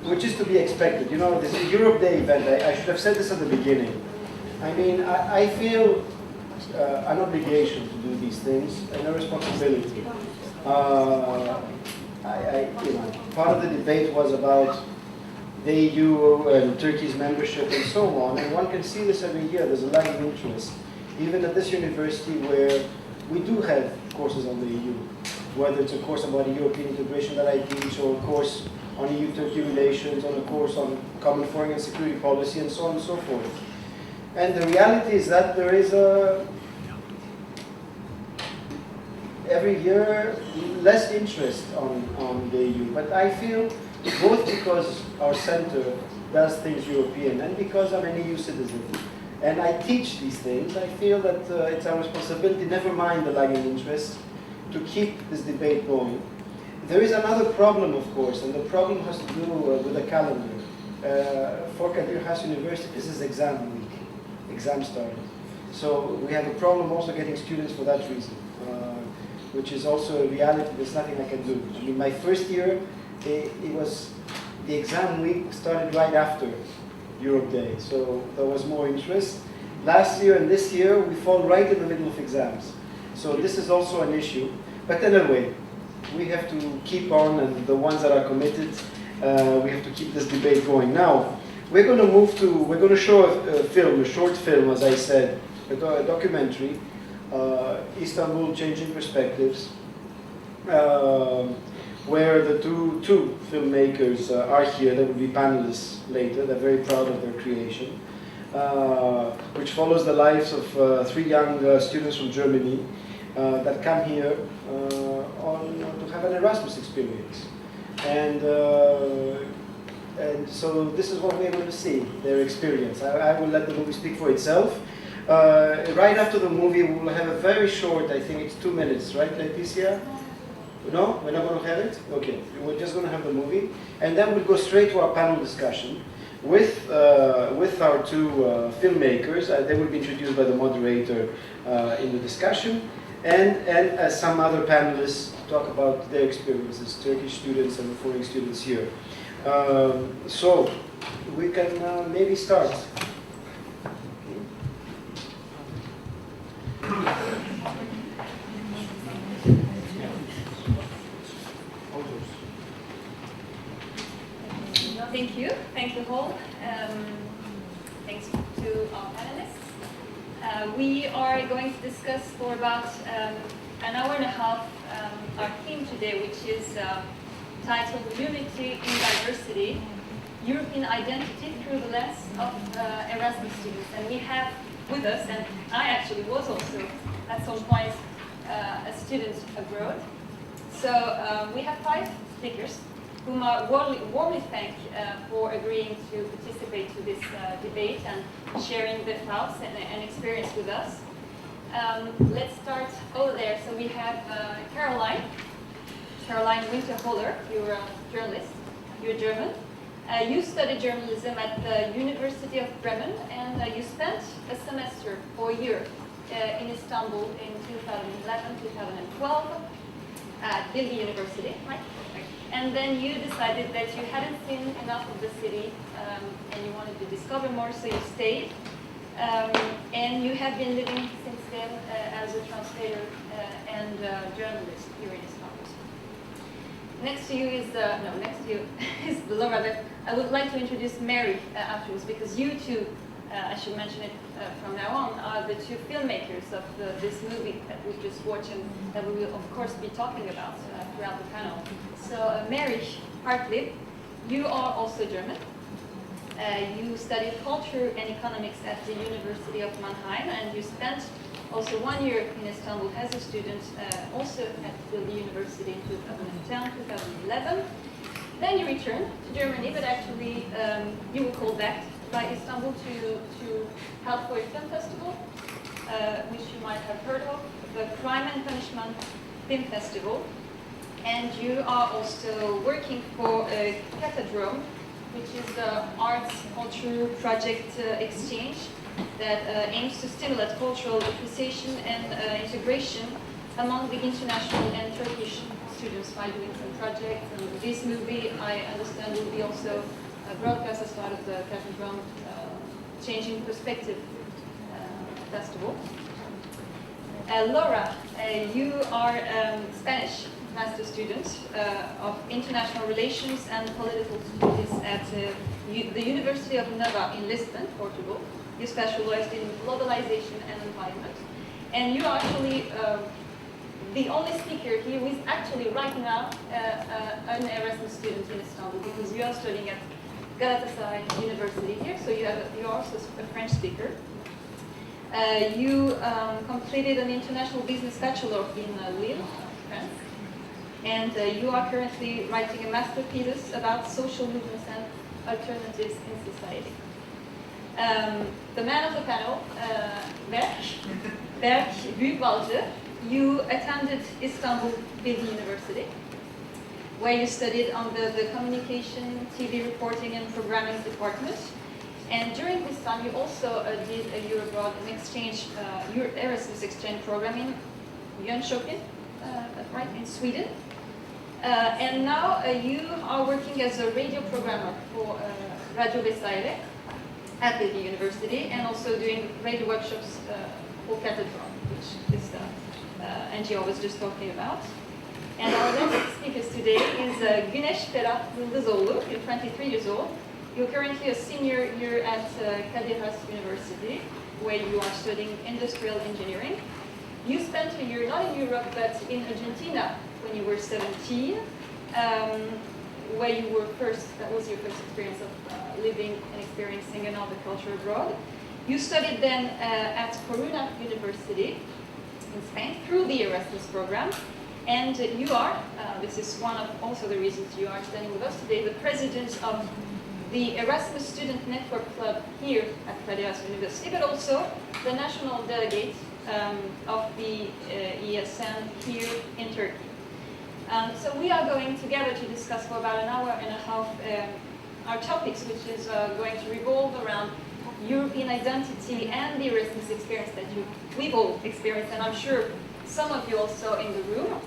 which is to be expected. You know, this Europe Day event, I should have said this at the beginning. I mean, I feel an obligation to do these things and a responsibility. You know, part of the debate was about the EU and Turkey's membership and so on, and one can see this every year. There's a lagging interest, even at this university where we do have courses on the EU, whether it's a course about European integration that I teach, or a course on EU-Turkey relations, or a course on common foreign and security policy, and so on and so forth. And the reality is that there is every year less interest on the EU. But I feel both because our center does things European and because I'm an EU citizen and I teach these things, I feel that it's our responsibility, never mind the lagging interest, to keep this debate going. There is another problem, of course, and the problem has to do with the calendar. For Kadir Has University, this is exam week. Exam started. So we have a problem also getting students for that reason, which is also a reality. There's nothing I can do. I mean, my first year, it was, the exam week started right after Europe Day, so there was more interest. Last year and this year, we fall right in the middle of exams. So this is also an issue. But anyway, we have to keep on, and the ones that are committed, we have to keep this debate going. Now, we're going to move to, we're going to show a film, a short film, as I said, a documentary, Istanbul Changing Perspectives, where the two filmmakers are here. They will be panelists later. They're very proud of their creation, which follows the lives of three young students from Germany that come here to have an Erasmus experience. And so this is what we're going to see, their experience. I will let the movie speak for itself. Right after the movie, we will have a very short, I think it's 2 minutes, right, Laetitia? No? We're not going to have it? Okay. We're just going to have the movie. And then we'll go straight to our panel discussion with our two filmmakers. They will be introduced by the moderator in the discussion. And some other panelists talk about their experiences, Turkish students and foreign students here. So we can maybe start. Thank you all. Thanks to our panelists. We are going to discuss for about an hour and a half our theme today, which is titled Unity in Diversity, European Identity Through the Lens of Erasmus Students. And we have with us, and I actually was also at some point a student abroad. So we have 5 speakers whom I warmly thank for agreeing to participate to this debate and sharing their thoughts and experience with us. Let's start over there. So we have Caroline Winterholler. You're a journalist. You're German. You studied journalism at the University of Bremen, and you spent a semester or a year in Istanbul in 2011-2012 at Bilgi University, right? And then you decided that you hadn't seen enough of the city and you wanted to discover more, so you stayed. And you have been living since then as a translator and journalist here in Istanbul. Next to you is Laura, but I would like to introduce Mary afterwards, because you two, I should mention it from now on, are the 2 filmmakers of this movie that we've just watched and that we will, of course, be talking about throughout the panel. So, Mary Hartley, you are also German. You studied culture and economics at the University of Mannheim, and you spent also 1 year in Istanbul as a student, also at the University in 2010-2011. Then you returned to Germany, but actually you were called back by Istanbul to help for a film festival, which you might have heard of, the Crime and Punishment Film Festival. And you are also working for a Catadrome, which is the arts culture project exchange that aims to stimulate cultural appreciation and integration among the international and Turkish students by doing some projects. And this movie, I understand, will be also broadcast as part of the Cathedral Changing Perspective Festival. Laura, you are Spanish master student of International Relations and Political Studies at the University of Nova in Lisbon, Portugal. You specialized in globalization and environment. And you are actually the only speaker here who is actually right now an Erasmus student in Istanbul, because you are studying at Galatasaray University here, so you're also a French speaker. You completed an international business bachelor in Lille, France, and you are currently writing a master thesis about social movements and alternatives in society. The man of the panel, Berk Büyükbalcı, you attended Istanbul Bilgi University, where you studied under the Communication, TV Reporting and Programming department. And during this time, you also did a Eurobroad exchange, Erasmus exchange program in Jönköping, right, in Sweden. And now you are working as a radio programmer for Radio Vesaire at the University, and also doing radio workshops for Cathedral, which is the NGO I was just talking about. And our next speakers today is Güneş Ferhat Yıldızoğlu. You're 23 years old. You're currently a senior here at Kadir Has University, where you are studying industrial engineering. You spent a year not in Europe but in Argentina when you were 17, where you were that was your first experience of living and experiencing another culture abroad. You studied then at Coruna University in Spain through the Erasmus program. And you are, this is one of also the reasons you are standing with us today, the president of the Erasmus Student Network Club here at Kadir Has University, but also the national delegate of the ESN here in Turkey. So we are going together to discuss for about an hour and a half our topics, which is going to revolve around European identity and the Erasmus experience that we've all experienced, and I'm sure some of you also in the room.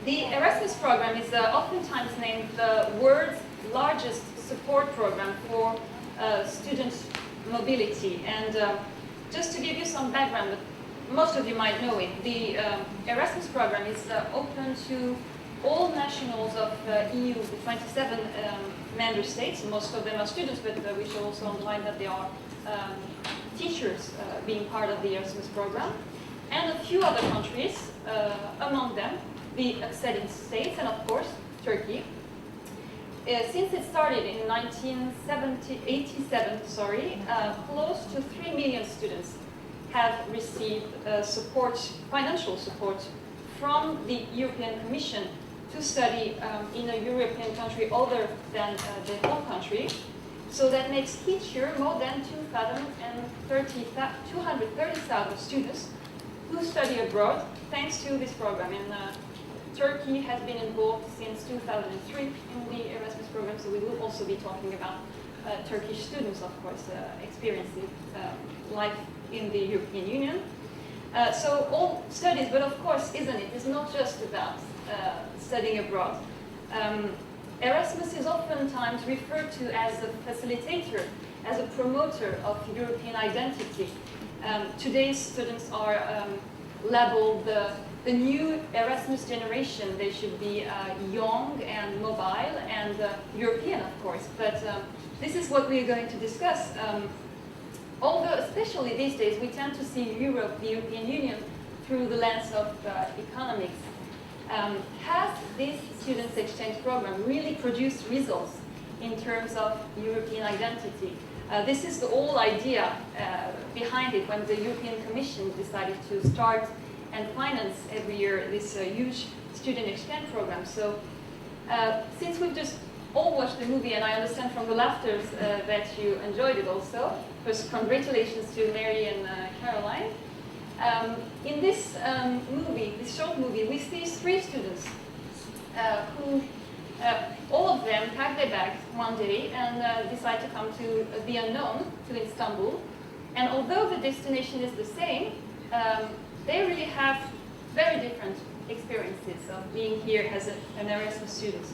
The Erasmus program is oftentimes named the world's largest support program for student mobility. And just to give you some background, that most of you might know it, the Erasmus program is open to all nationals of EU, the 27 member states. Most of them are students, but we should also underline that there are teachers being part of the Erasmus program, and a few other countries, among them the acceding states and of course Turkey. Since it started in 1987, close to 3 million students have received financial support from the European Commission to study in a European country other than their home country. So that makes each year more than 230,000 students who study abroad thanks to this program. And Turkey has been involved since 2003 in the Erasmus program, so we will also be talking about Turkish students, of course, experiencing life in the European Union. So all studies, but of course, isn't it? It's not just about studying abroad. Erasmus is oftentimes referred to as a facilitator, as a promoter of European identity. Today's students are labeled the new Erasmus generation. They should be young and mobile and European, of course. But this is what we're going to discuss. Although, especially these days, we tend to see Europe, the European Union, through the lens of economics. Has this students' exchange program really produced results in terms of European identity? This is the whole idea behind it when the European Commission decided to start and finance every year this huge student exchange program. So since we've just all watched the movie, and I understand from the laughters that you enjoyed it also, first congratulations to Mary and Caroline. In this movie, this short movie, we see 3 students who all of them pack their bags one day and decide to come to the unknown, to Istanbul. And although the destination is the same, they really have very different experiences of being here as an Erasmus student.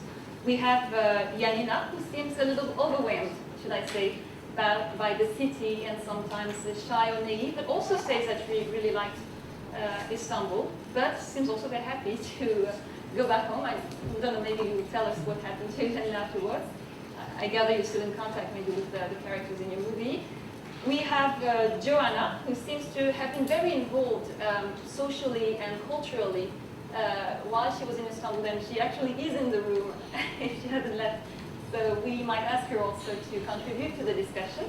We have Janina, who seems a little overwhelmed, should I say, by the city and sometimes shy or naive, but also says that she really liked Istanbul, but seems also very happy to go back home. I don't know, maybe you will tell us what happened to Janina afterwards. I gather you're still in contact maybe with the characters in your movie. We have Joanna, who seems to have been very involved socially and culturally while she was in Istanbul, and she actually is in the room if she hasn't left. So we might ask her also to contribute to the discussion.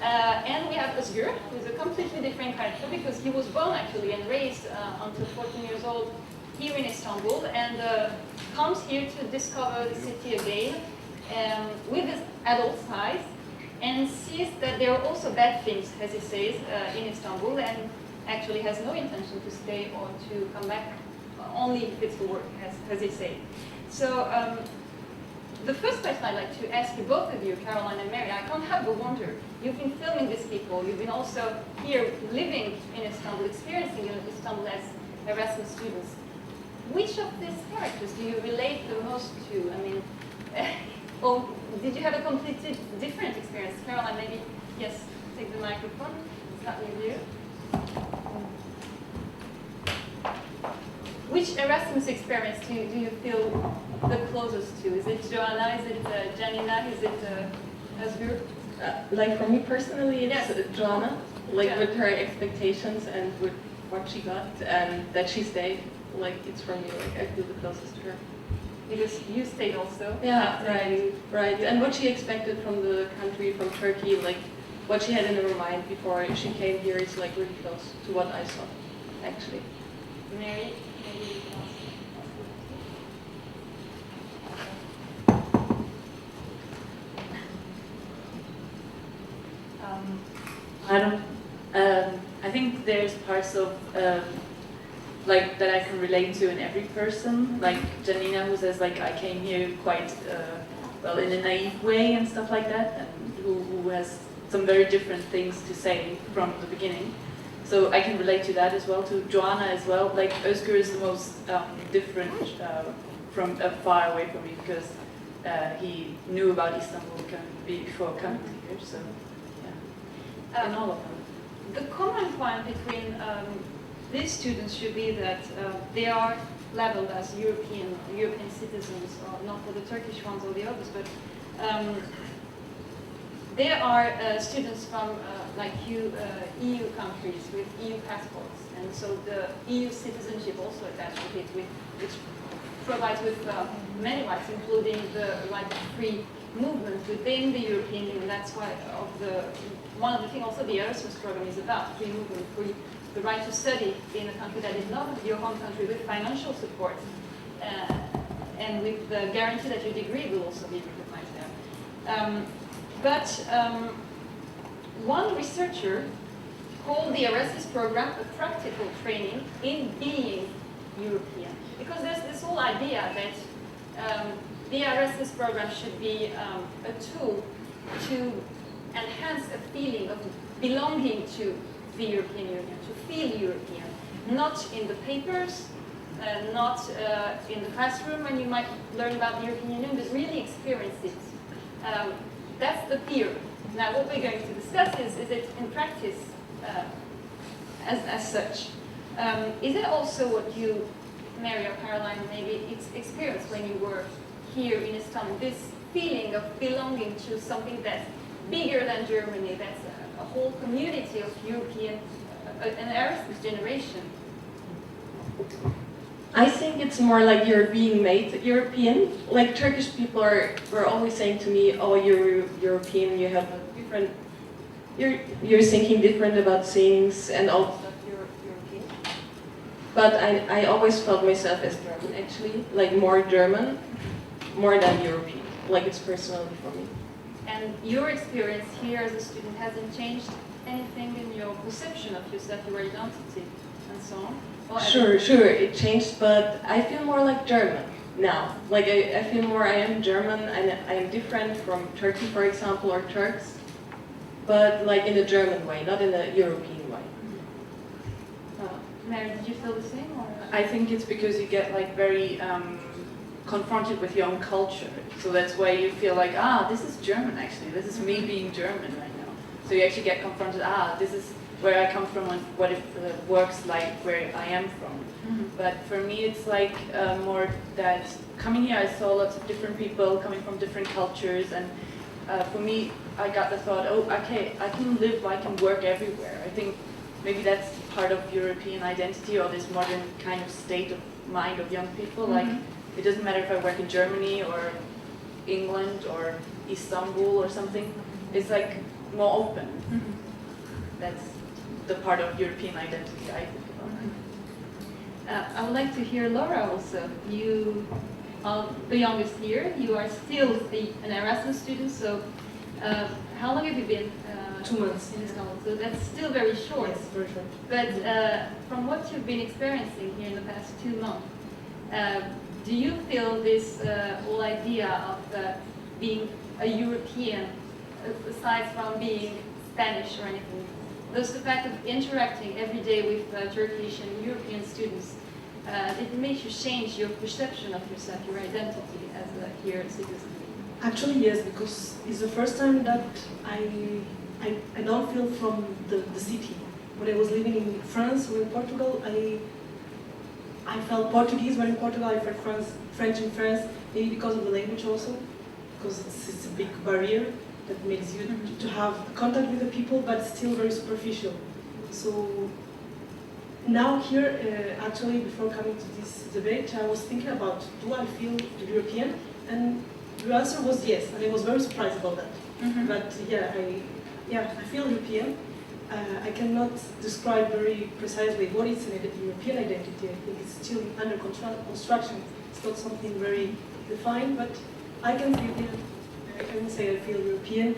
And we have Özgür, who's a completely different character because he was born actually and raised until 14 years old here in Istanbul and comes here to discover the city again with his adult eyes and sees that there are also bad things, as he says, in Istanbul and actually has no intention to stay or to come back only if it's for work, as he says. So the first question I'd like to ask you, both of you, Caroline and Mary, I can't help but wonder, you've been filming these people, you've been also here living in Istanbul, experiencing Istanbul as Erasmus students. Which of these characters do you relate the most to? I mean, or did you have a completely different experience? Caroline, maybe, yes, take the microphone, start with you. Which Erasmus experience do you feel the closest to? Is it Joanna? Is it Janina? Is it Özgür? Like for me personally, it's Yes. Joanna. Like Yeah. with her expectations and with what she got and that she stayed. Like it's for me. Like I feel the closest to her. Because you stayed also. Yeah, after right, you- right. And what she expected from the country, from Turkey, like what she had in her mind before she came here is like really close to what I saw, actually. Mary, maybe you can ask. I don't. I think there's parts of like that I can relate to in every person. Like Janina, who says like I came here quite well in a naive way and stuff like that, and who has some very different things to say from the beginning. So I can relate to that as well. To Joanna as well. Like Özgür is the most different from far away from me because he knew about Istanbul before coming here. So. And all of them. The common point between these students should be that they are labeled as European citizens, or not for the Turkish ones or the others, but they are students from like EU countries with EU passports, and so the EU citizenship also attached with it, which provides with many rights, including the right to free movement within the European Union. That's why one of the things also the Erasmus program is about, free movement, the right to study in a country that is not your home country with financial support and with the guarantee that your degree will also be recognized there. But one researcher called the Erasmus program a practical training in being European, because there's this whole idea that the Erasmus program should be a tool to enhance a feeling of belonging to the European Union, to feel European, not in the papers, not in the classroom when you might learn about the European Union, but really experience it. That's the theory. Now what we're going to discuss is it in practice as such. Is it also what you, Mary or Caroline, maybe experienced when you were here in Istanbul, this feeling of belonging to something that's bigger than Germany, that's a whole community of European, an Erasmus generation? I think it's more like you're being made European. Like Turkish people were always saying to me, "Oh, you're European. You have a different. You're thinking different about things and all stuff. You're European." But I always felt myself as German, actually, like more German, more than European. Like it's personally for me. And your experience here as a student hasn't changed anything in your perception of yourself, your identity, and so on? Or Sure, it changed, but I feel more like German now. Like I feel more I am German, and I am different from Turkey, for example, or Turks, but like in a German way, not in a European way. Mary, did you feel the same? Or? I think it's because you get like very confronted with your own culture. So that's why you feel like, this is German actually. This is me being German right now. So you actually get confronted, this is where I come from and what it works like where I am from. But for me, it's like more that coming here, I saw lots of different people coming from different cultures, and for me, I got the thought, okay, I can live, I can work everywhere. I think maybe that's part of European identity or this modern kind of state of mind of young people. Like, it doesn't matter if I work in Germany or England or Istanbul or something. It's like more open. That's the part of European identity I think about. I would like to hear Laura also. You are the youngest here. You are still an Erasmus student. So, how long have you been? 2 months. In Istanbul. So that's still very short. Yes, very short. But from what you've been experiencing here in the past 2 months, do you feel this whole idea of being a European, aside from being Spanish or anything, just the fact of interacting every day with Turkish and European students, it makes you change your perception of yourself, your identity as a here citizen? Actually, yes, because it's the first time that I don't feel from the city. When I was living in France or in Portugal, I felt Portuguese. When in Portugal, I felt French in France, maybe because of the language also, because it's a big barrier that makes you to have contact with the people, but still very superficial. So now here, actually, before coming to this debate, I was thinking about, do I feel European? And the answer was yes, and I was very surprised about that. But I feel European. I cannot describe very precisely what is an European identity. I think it's still under construction. It's not something very defined, but I can feel it. I can say I feel European.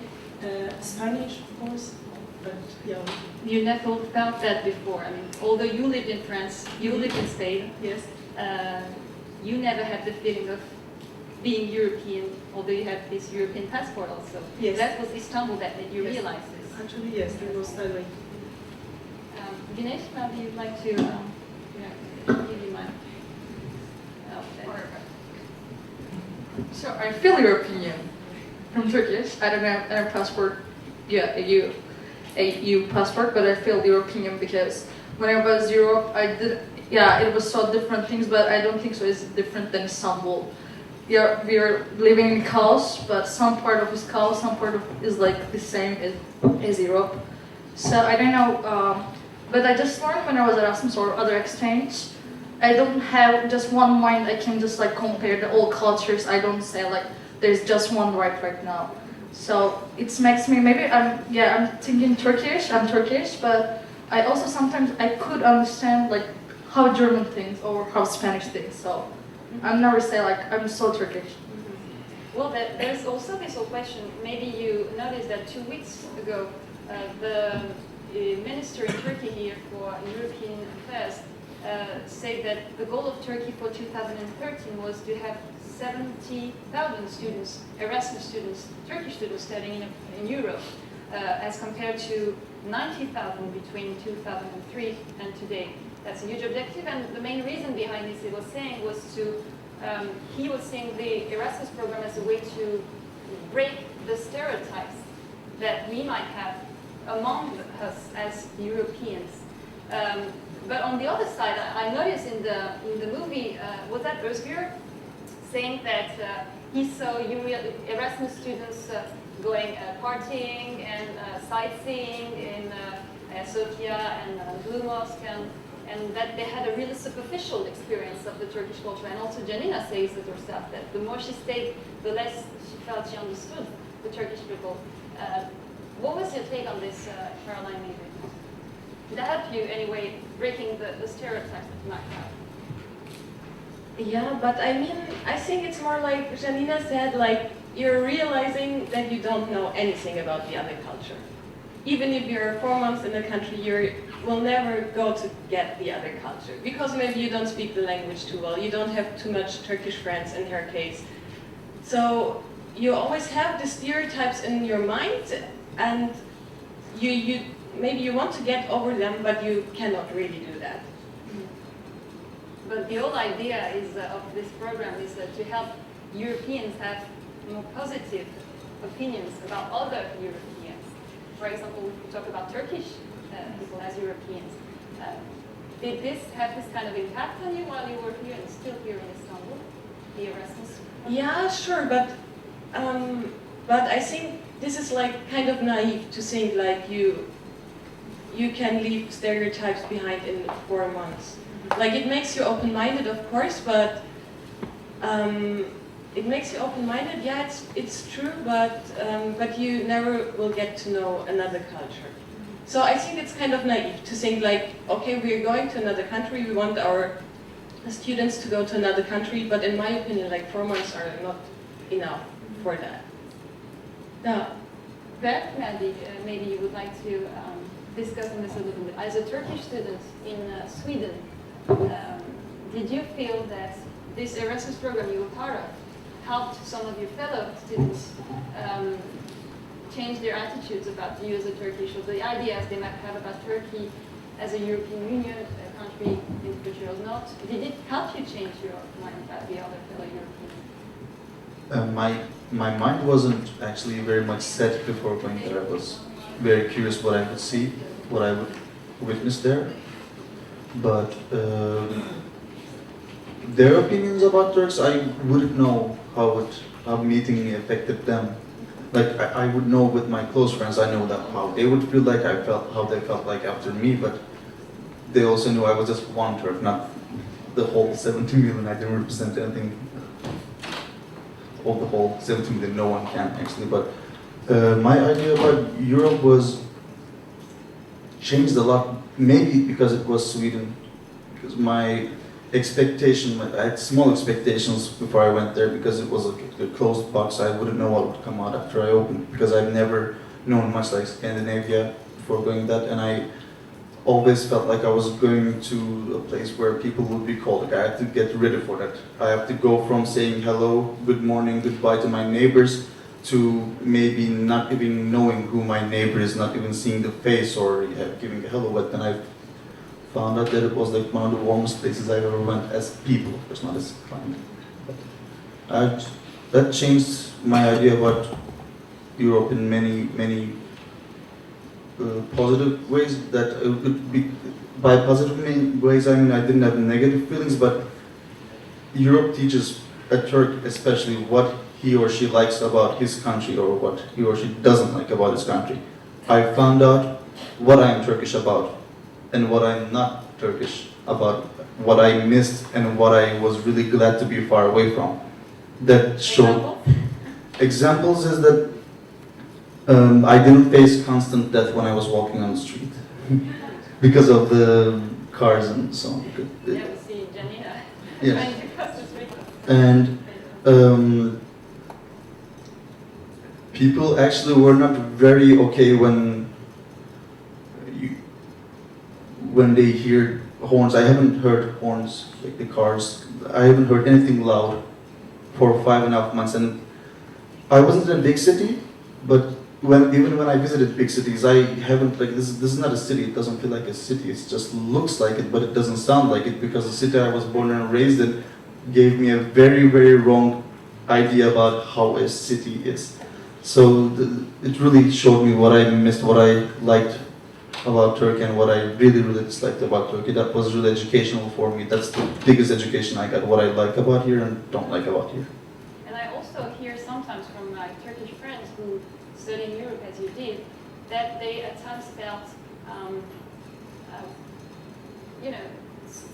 Spanish, of course, but yeah. You never felt that before. I mean, although you lived in France, you lived in Spain. Yes. You never had the feeling of being European, although you have this European passport also. Yes. That was Istanbul that made you Yes. realize this. Actually, yes, it was that way. Ganesh, maybe you'd like to give you my outfit. So I feel European from Turkish. I don't have a passport, a EU passport, but I feel European because when I was Europe, it was so different things, but I don't think so it's different than Istanbul. Yeah, we are living in chaos, but some part of is chaos, some part of is like the same as Europe. So I don't know, but I just learned when I was at Erasmus or other exchange, I don't have just one mind. I can just like compare the all cultures. I don't say like there's just one right now. So it makes me I'm thinking Turkish. I'm Turkish, but I also sometimes I could understand like how German thinks or how Spanish thinks. So I'm never say like I'm so Turkish. Well, there's also this whole question. Maybe you noticed that 2 weeks ago, the minister in Turkey here for European affairs said that the goal of Turkey for 2013 was to have 70,000 students, Erasmus students, Turkish students studying in Europe, as compared to 90,000 between 2003 and today. That's a huge objective, and the main reason behind this, he was saying the Erasmus program as a way to break the stereotypes that we might have among us as Europeans. But on the other side, I noticed in the movie, was that Özgür saying that he saw Erasmus students going partying and sightseeing in Sofia and Blue Mosque, and that they had a really superficial experience of the Turkish culture. And also Janina says it herself, that the more she stayed, the less she felt she understood the Turkish people. What was your take on this, Caroline, maybe? Did that help you anyway, breaking the stereotypes that you might have? Yeah, but I mean, I think it's more like Janina said, like, you're realizing that you don't know anything about the other culture. Even if you're 4 months in the country, you will never go to get the other culture. Because maybe you don't speak the language too well, you don't have too much Turkish friends in her case. So you always have the stereotypes in your mind, and maybe you want to get over them, but you cannot really do that. But the whole idea is of this program is to help Europeans have more positive opinions about other Europeans. For example, we talk about Turkish people as Europeans. Did this have this kind of impact on you while you were here and still here in Istanbul, the Erasmus program? Yeah, sure, but I think this is like kind of naive to think like you can leave stereotypes behind in 4 months. Like it makes you open-minded, of course, but it makes you open-minded. Yeah, it's true, but you never will get to know another culture. So I think it's kind of naive to think like, okay, we're going to another country, we want our students to go to another country, but in my opinion, like 4 months are not enough for that. Now, Berk, maybe you would like to discuss on this a little bit. As a Turkish student in Sweden, did you feel that this Erasmus program you were part of helped some of your fellow students change their attitudes about you as a Turkish, or the ideas they might have about Turkey as a European Union country in the future or not? Did it help you change your mind about the other fellow Europeans? My mind wasn't actually very much set before going there. I was very curious what I would see, what I would witness there. But their opinions about Turks, I wouldn't know how meeting affected them. Like I would know with my close friends, I know that how they would feel like I felt, how they felt like after me, but they also knew I was just one Turk, not the whole 70 million. I didn't represent anything of the whole 70 million, no one can actually, but my idea about Europe was changed a lot, maybe because it was Sweden, because my expectation, I had small expectations before I went there because it was a closed box. I wouldn't know what would come out after I opened because I've never known much like Scandinavia before going that, and I always felt like I was going to a place where people would be cold. Like I had to get ready for that. I have to go from saying hello, good morning, goodbye to my neighbors to maybe not even knowing who my neighbor is, not even seeing the face or giving a hello. But then I found out that it was like one of the warmest places I've ever went as people, of course, not as climate. That changed my idea about Europe in many positive ways. That it could be, by positive ways I mean I didn't have negative feelings, but Europe teaches a Turk especially what he or she likes about his country or what he or she doesn't like about his country. I found out what I am Turkish about and what I'm not Turkish about, what I missed and what I was really glad to be far away from. That showed examples is that I didn't face constant death when I was walking on the street because of the cars and so on. Yeah, we see Janina Yes. trying to cross the street. And people actually were not very okay when they hear horns. I haven't heard horns, like the cars. I haven't heard anything loud for 5.5 months. And I wasn't in a big city, but even when I visited big cities, I haven't, like, this is not a city. It doesn't feel like a city. It just looks like it, but it doesn't sound like it, because the city I was born and raised in gave me a very, very wrong idea about how a city is. So it really showed me what I missed, what I liked about Turkey and what I really, really disliked about Turkey. That was really educational for me. That's the biggest education I got, what I like about here and don't like about here. And I also hear sometimes from my Turkish friends who study in Europe as you did, that they at times felt,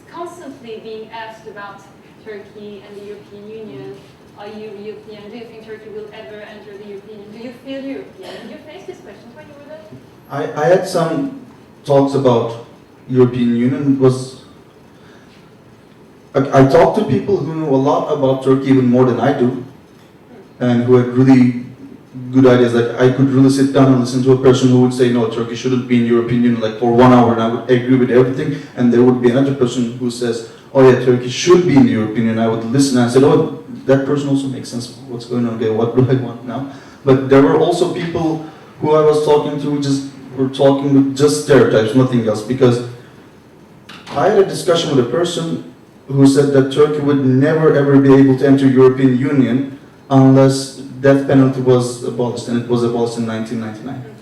constantly being asked about Turkey and the European Union. Are you European? Do you think Turkey will ever enter the European Union? Do you feel European? Did you face these questions when you were there? I had some talks about European Union. I talked to people who knew a lot about Turkey, even more than I do, and who had really good ideas. Like I could really sit down and listen to a person who would say, no, Turkey shouldn't be in European Union, like for 1 hour, and I would agree with everything. And there would be another person who says, oh yeah, Turkey should be in the European Union. I would listen and I said, oh, that person also makes sense. What's going on? Okay, what do I want now? But there were also people who I was talking to who just were talking with just stereotypes, nothing else. Because I had a discussion with a person who said that Turkey would never ever be able to enter European Union unless death penalty was abolished, and it was abolished in 1999.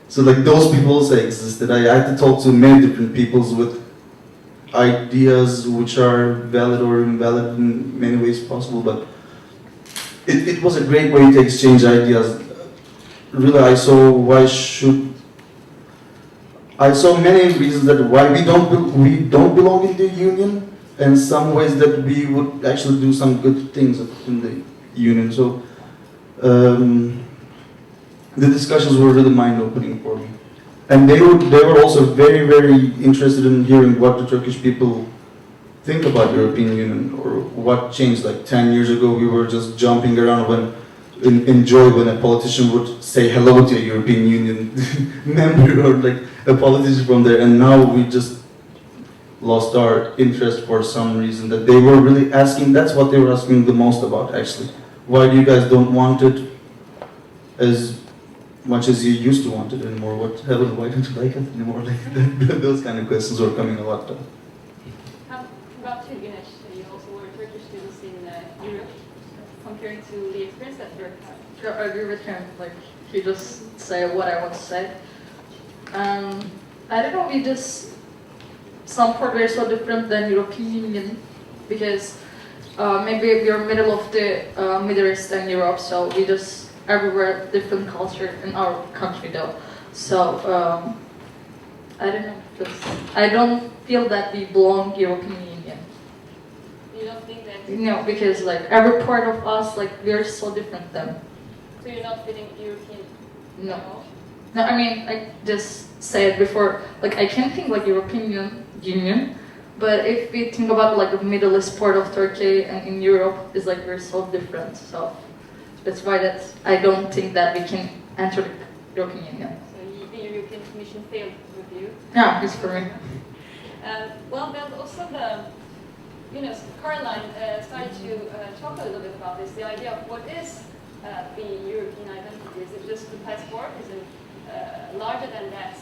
So like those people also existed. I had to talk to many different peoples with ideas which are valid or invalid in many ways possible, but it was a great way to exchange ideas. Really, I saw many reasons that why we don't belong in the union, and some ways that we would actually do some good things in the union. So the discussions were really mind-opening for me, and they were also very, very interested in hearing what the Turkish people think about European Union or what changed. Like 10 years ago, we were just jumping around in joy when a politician would say hello to a European Union member or like a politician from there, and now we just lost our interest for some reason that they were really asking. That's what they were asking the most about, actually. Why do you guys don't want it as much as you used to want it anymore? What happened? Why don't you like it anymore? Like those kind of questions were coming a lot. How about you, Güneş? You also were Turkish students in Europe. Comparing to the experience that you're having. Yeah, I agree with him. Like he just said what I want to say. I don't know. We just some part we're so different than European Union because maybe we're middle of the Middle East and Europe, so we just everywhere different culture in our country though. So I don't know. I don't feel that we belong European Union. You don't think that? No, because like every part of us, like we're so different them. So you're not feeling European? No. at all? No, I mean I just said before, like I can think like European Union, but if we think about like the Middle East part of Turkey and in Europe, it's like we're so different. So that's why I don't think that we can enter the European Union. So the European Commission failed with you? Yeah, it's for me. Well, then also Caroline started to talk a little bit about this, the idea of what is the European identity. Is it just the passport? Is it larger than that?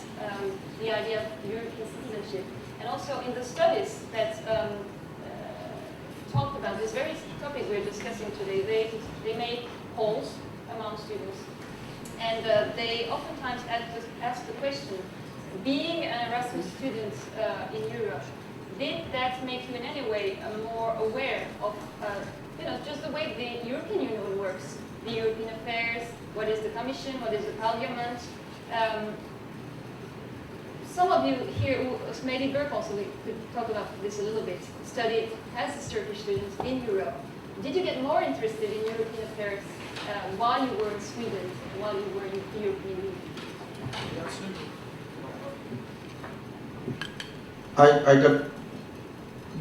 The idea of European citizenship. And also in the studies that talked about this very topic we're discussing today, they made polls among students. And they oftentimes ask the question, being an Erasmus student in Europe, did that make you in any way more aware of just the way the European Union works, the European affairs, what is the Commission, what is the Parliament? Some of you here, maybe Burke also could talk about this a little bit, studied as Turkish students in Europe. Did you get more interested in European affairs while you were in Sweden, while you were in the European Union? I got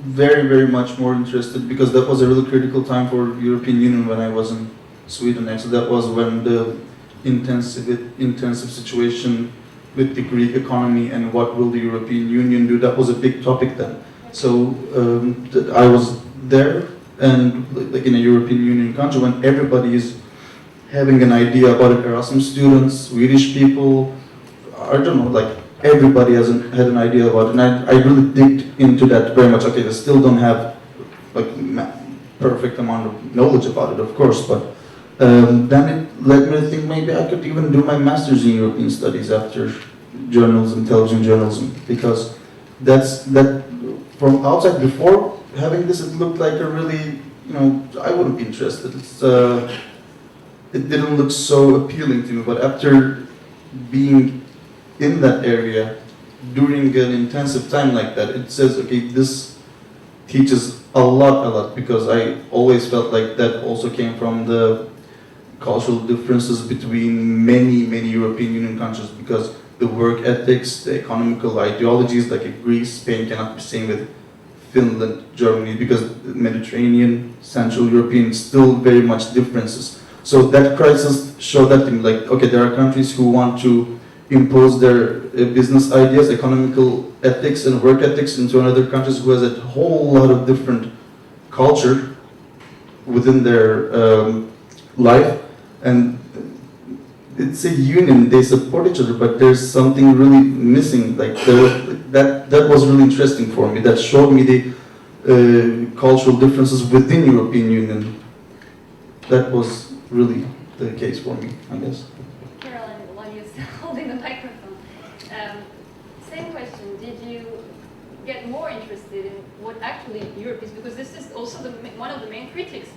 very, very much more interested because that was a really critical time for European Union when I was in Sweden. Actually, that was when the intensive situation with the Greek economy and what will the European Union do, that was a big topic then. So I was there, and like in a European Union country when everybody is having an idea about it, Erasmus students, Swedish people, I don't know, like everybody had an idea about it, and I really digged into that very much. Okay, I still don't have like perfect amount of knowledge about it, of course, but then it led me to think maybe I could even do my master's in European studies after journalism, television journalism, because that from outside before having this, it looked like a really, I wouldn't be interested. It didn't look so appealing to me, but after being in that area during an intensive time like that, it says, okay, this teaches a lot, because I always felt like that also came from the cultural differences between many European Union countries, because the work ethics, the economical ideologies, like Greece, Spain cannot be seen with Finland, Germany, because the Mediterranean, Central European, still very much differences. So that crisis showed that thing, like, okay, there are countries who want to impose their business ideas, economical ethics and work ethics into another countries who has a whole lot of different culture within their life, and it's a union, they support each other, but there's something really missing, like that was really interesting for me. That showed me cultural differences within European Union. That was really the case for me, I guess. Caroline, while you're still holding the microphone, same question. Did you get more interested in what actually Europe is? Because this is also one of the main critics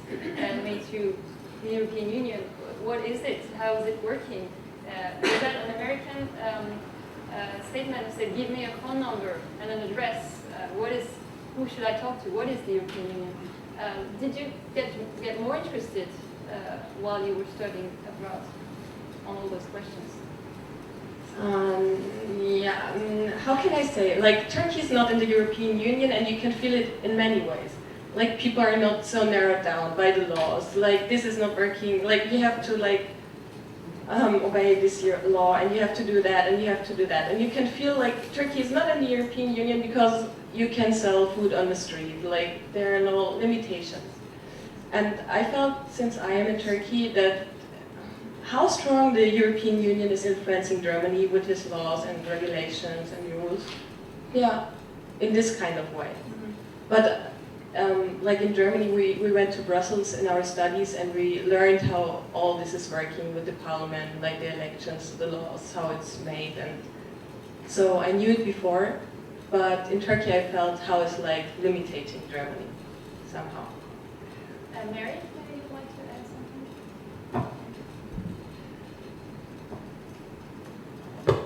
made to the European Union. What is it? How is it working? Was that an American statement that said, give me a phone number and an address? Who should I talk to? What is the European Union? Did you get more interested while you were studying abroad on all those questions? How can I say? Like, Turkey is not in the European Union, and you can feel it in many ways. Like, people are not so narrowed down by the laws. Like, this is not working. Like, you have to obey this law, and you have to do that, and you have to do that. And you can feel like Turkey is not in the European Union because you can sell food on the street. Like, there are no limitations. And I felt, since I am in Turkey, that how strong the European Union is influencing Germany with its laws and regulations and rules. Yeah, in this kind of way. But like in Germany, we went to Brussels in our studies, and we learned how all this is working with the parliament, like the elections, the laws, how it's made. And so I knew it before, but in Turkey I felt how it's like limiting Germany somehow. Mary, maybe you'd like to add something?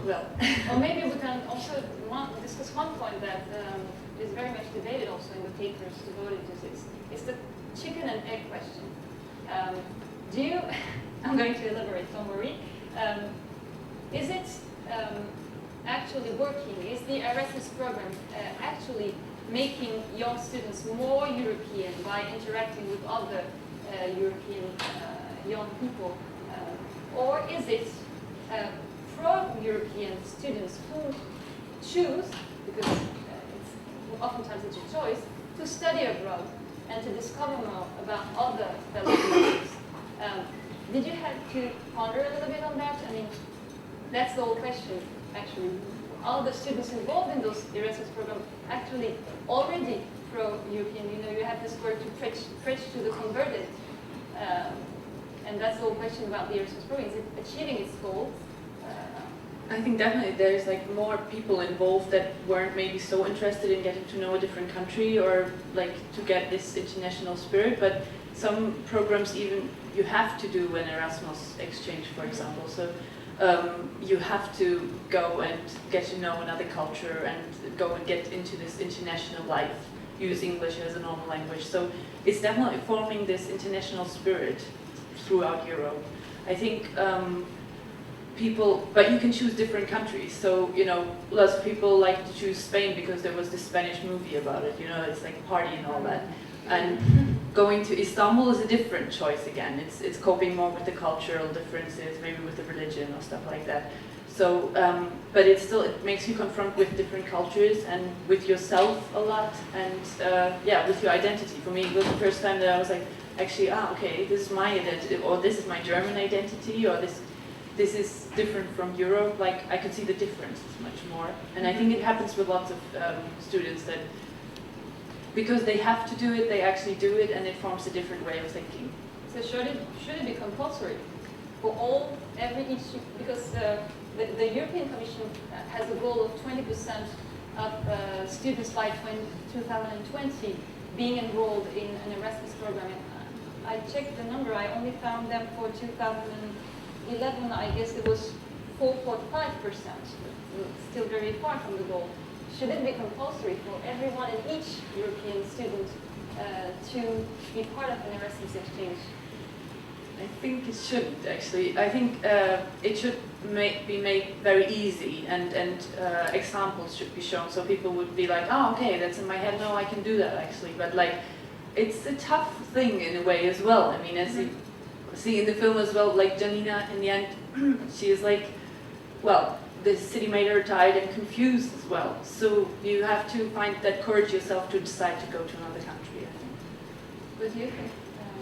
Well, Or maybe we can also discuss one point that is very much debated also in the papers devoted to this. It's the chicken and egg question. I'm going to elaborate, don't worry. Is it actually working? Is the Erasmus program actually making young students more European by interacting with other European young people? Or is it pro-European students who choose, because oftentimes it's a choice, to study abroad and to discover more about other fellow Europeans? Did you have to ponder a little bit on that? I mean, that's the whole question, actually. All the students involved in those Erasmus programs actually already pro-European. You know, you have this word to preach to the converted. And that's the whole question about the Erasmus program. Is it achieving its goals? I think definitely there's like more people involved that weren't maybe so interested in getting to know a different country or like to get this international spirit, but some programs even you have to do an Erasmus exchange, for example. So you have to go and get to know another culture and go and get into this international life, use English as a normal language. So it's definitely forming this international spirit throughout Europe. I think but you can choose different countries. So, you know, lots of people like to choose Spain because there was this Spanish movie about it, you know, it's like party and all that. And going to Istanbul is a different choice again. It's coping more with the cultural differences, maybe with the religion or stuff like that. So, but it makes you confront with different cultures and with yourself a lot, and yeah, with your identity. For me, it was the first time that I was like, actually, okay, this is my identity, or this is my German identity, or this is different from Europe. Like, I could see the difference much more. And I think it happens with lots of students that because they have to do it, they actually do it, and it forms a different way of thinking. So should it be compulsory for each, because the European Commission has a goal of 20% of students by 2020 being enrolled in an Erasmus program. And I checked the number, I only found them for 2011, I guess it was 4.5%, still very far from the goal. Should it be compulsory for everyone and each European student to be part of an Erasmus exchange? I think it shouldn't, actually. I think it should be made very easy, and examples should be shown, so people would be like, oh, okay, that's in my head, no, I can do that, actually. But like, it's a tough thing in a way as well. I mean, as you see in the film as well, like Janina, in the end, she is like, well, the city mayor died and confused as well. So you have to find that courage yourself to decide to go to another country, I think. What do you think,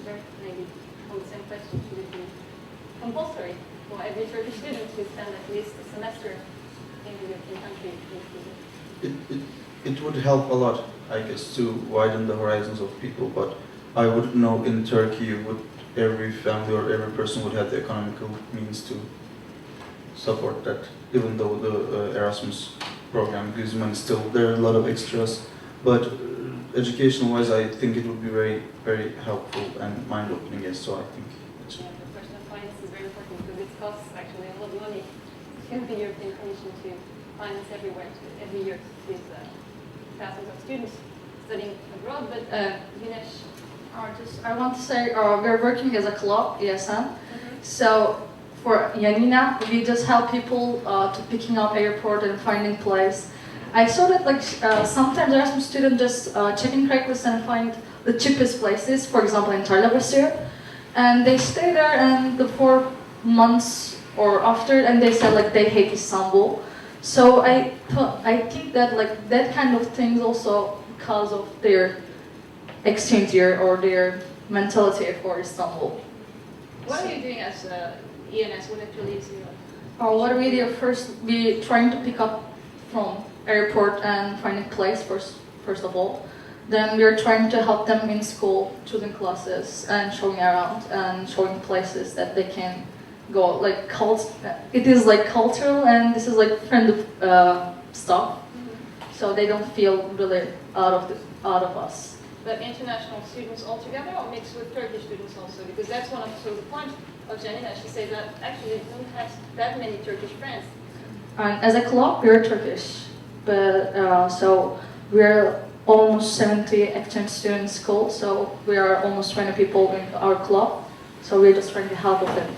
Bert, maybe on the same question? Should it be compulsory for every Turkish student to spend at least a semester in the European country? It would help a lot. I guess, to widen the horizons of people. But I wouldn't know in Turkey would every family or every person would have the economical means to support that. Even though the Erasmus program gives money, still there are a lot of extras. But education-wise, I think it would be very, very helpful and mind-opening. Yes, so I think. Yeah, the question of finance is very important because it costs actually a lot of money to the European Commission to finance everywhere, every year with thousands of students studying abroad. But Güneş, I want to say we're working as a club, ESN. So for Yanina, we just help people to picking up airport and finding place. I saw that like sometimes Erasmus students just check in Craigslist and find the cheapest places, for example in Tarlabaşı, and they stay there and the 4 months or after, and they say like they hate Istanbul. So I think that like that kind of things also because of their exchange year or their mentality for Istanbul. what are you doing as ENS? What actually is your? What we do first, we trying to pick up from airport and find a place first of all. Then we are trying to help them in school, choosing classes and showing around and showing places that they can go. Like it is like cultural and this is like friend of stuff, so they don't feel really out of us. But international students altogether, or mixed with Turkish students also? Because that's one of the points of Janina. She said that actually we don't have that many Turkish friends. And as a club, we're Turkish, but so we're almost 70 exchange students school. So we are almost 20 people in our club. So we're just trying to help with it.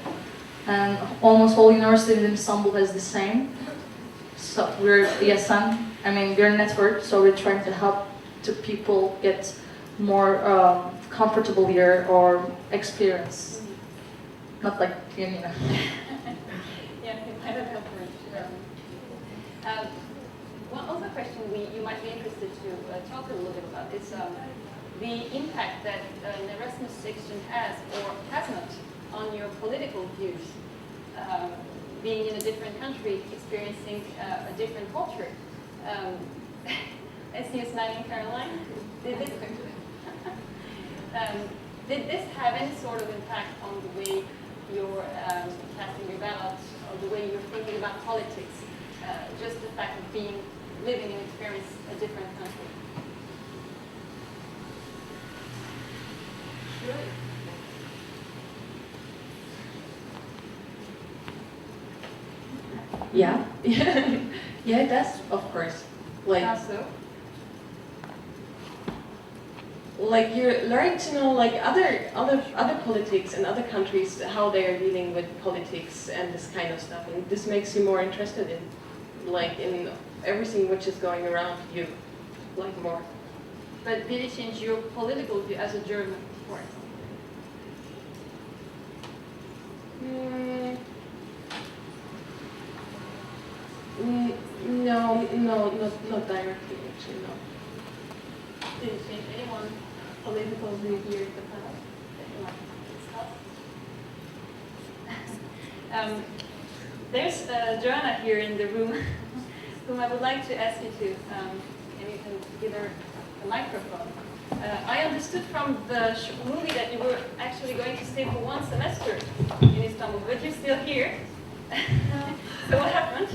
And almost all universities in Istanbul is the same. So we're ESN. I mean, we're a network. So we're trying to help to people get more comfortable here or experience. Not like Yanina. Yeah, I don't know for it. One other question you might be interested to talk a little bit about is the impact that an Erasmus exchange has or has not on your political views. Being in a different country, experiencing a different culture. I see you smiling, Caroline. Did this have any sort of impact on the way you're casting your ballot or the way you're thinking about politics? Just the fact of living and experience a different country. Sure. Yeah, yeah, it does, of course. Like, How so? like you're learning to know like other politics in other countries, how they are dealing with politics and this kind of stuff, and this makes you more interested in in everything which is going around you, like more. But did it change your political view as a German, for example? No, not directly, actually, no. Did it change anyone's political view here in Japan that you might discuss? There's Joanna here in the room, whom I would like to ask you to, and you can give her a microphone. I understood from the movie that you were actually going to stay for 1 semester in Istanbul, but you're still here. So what happened?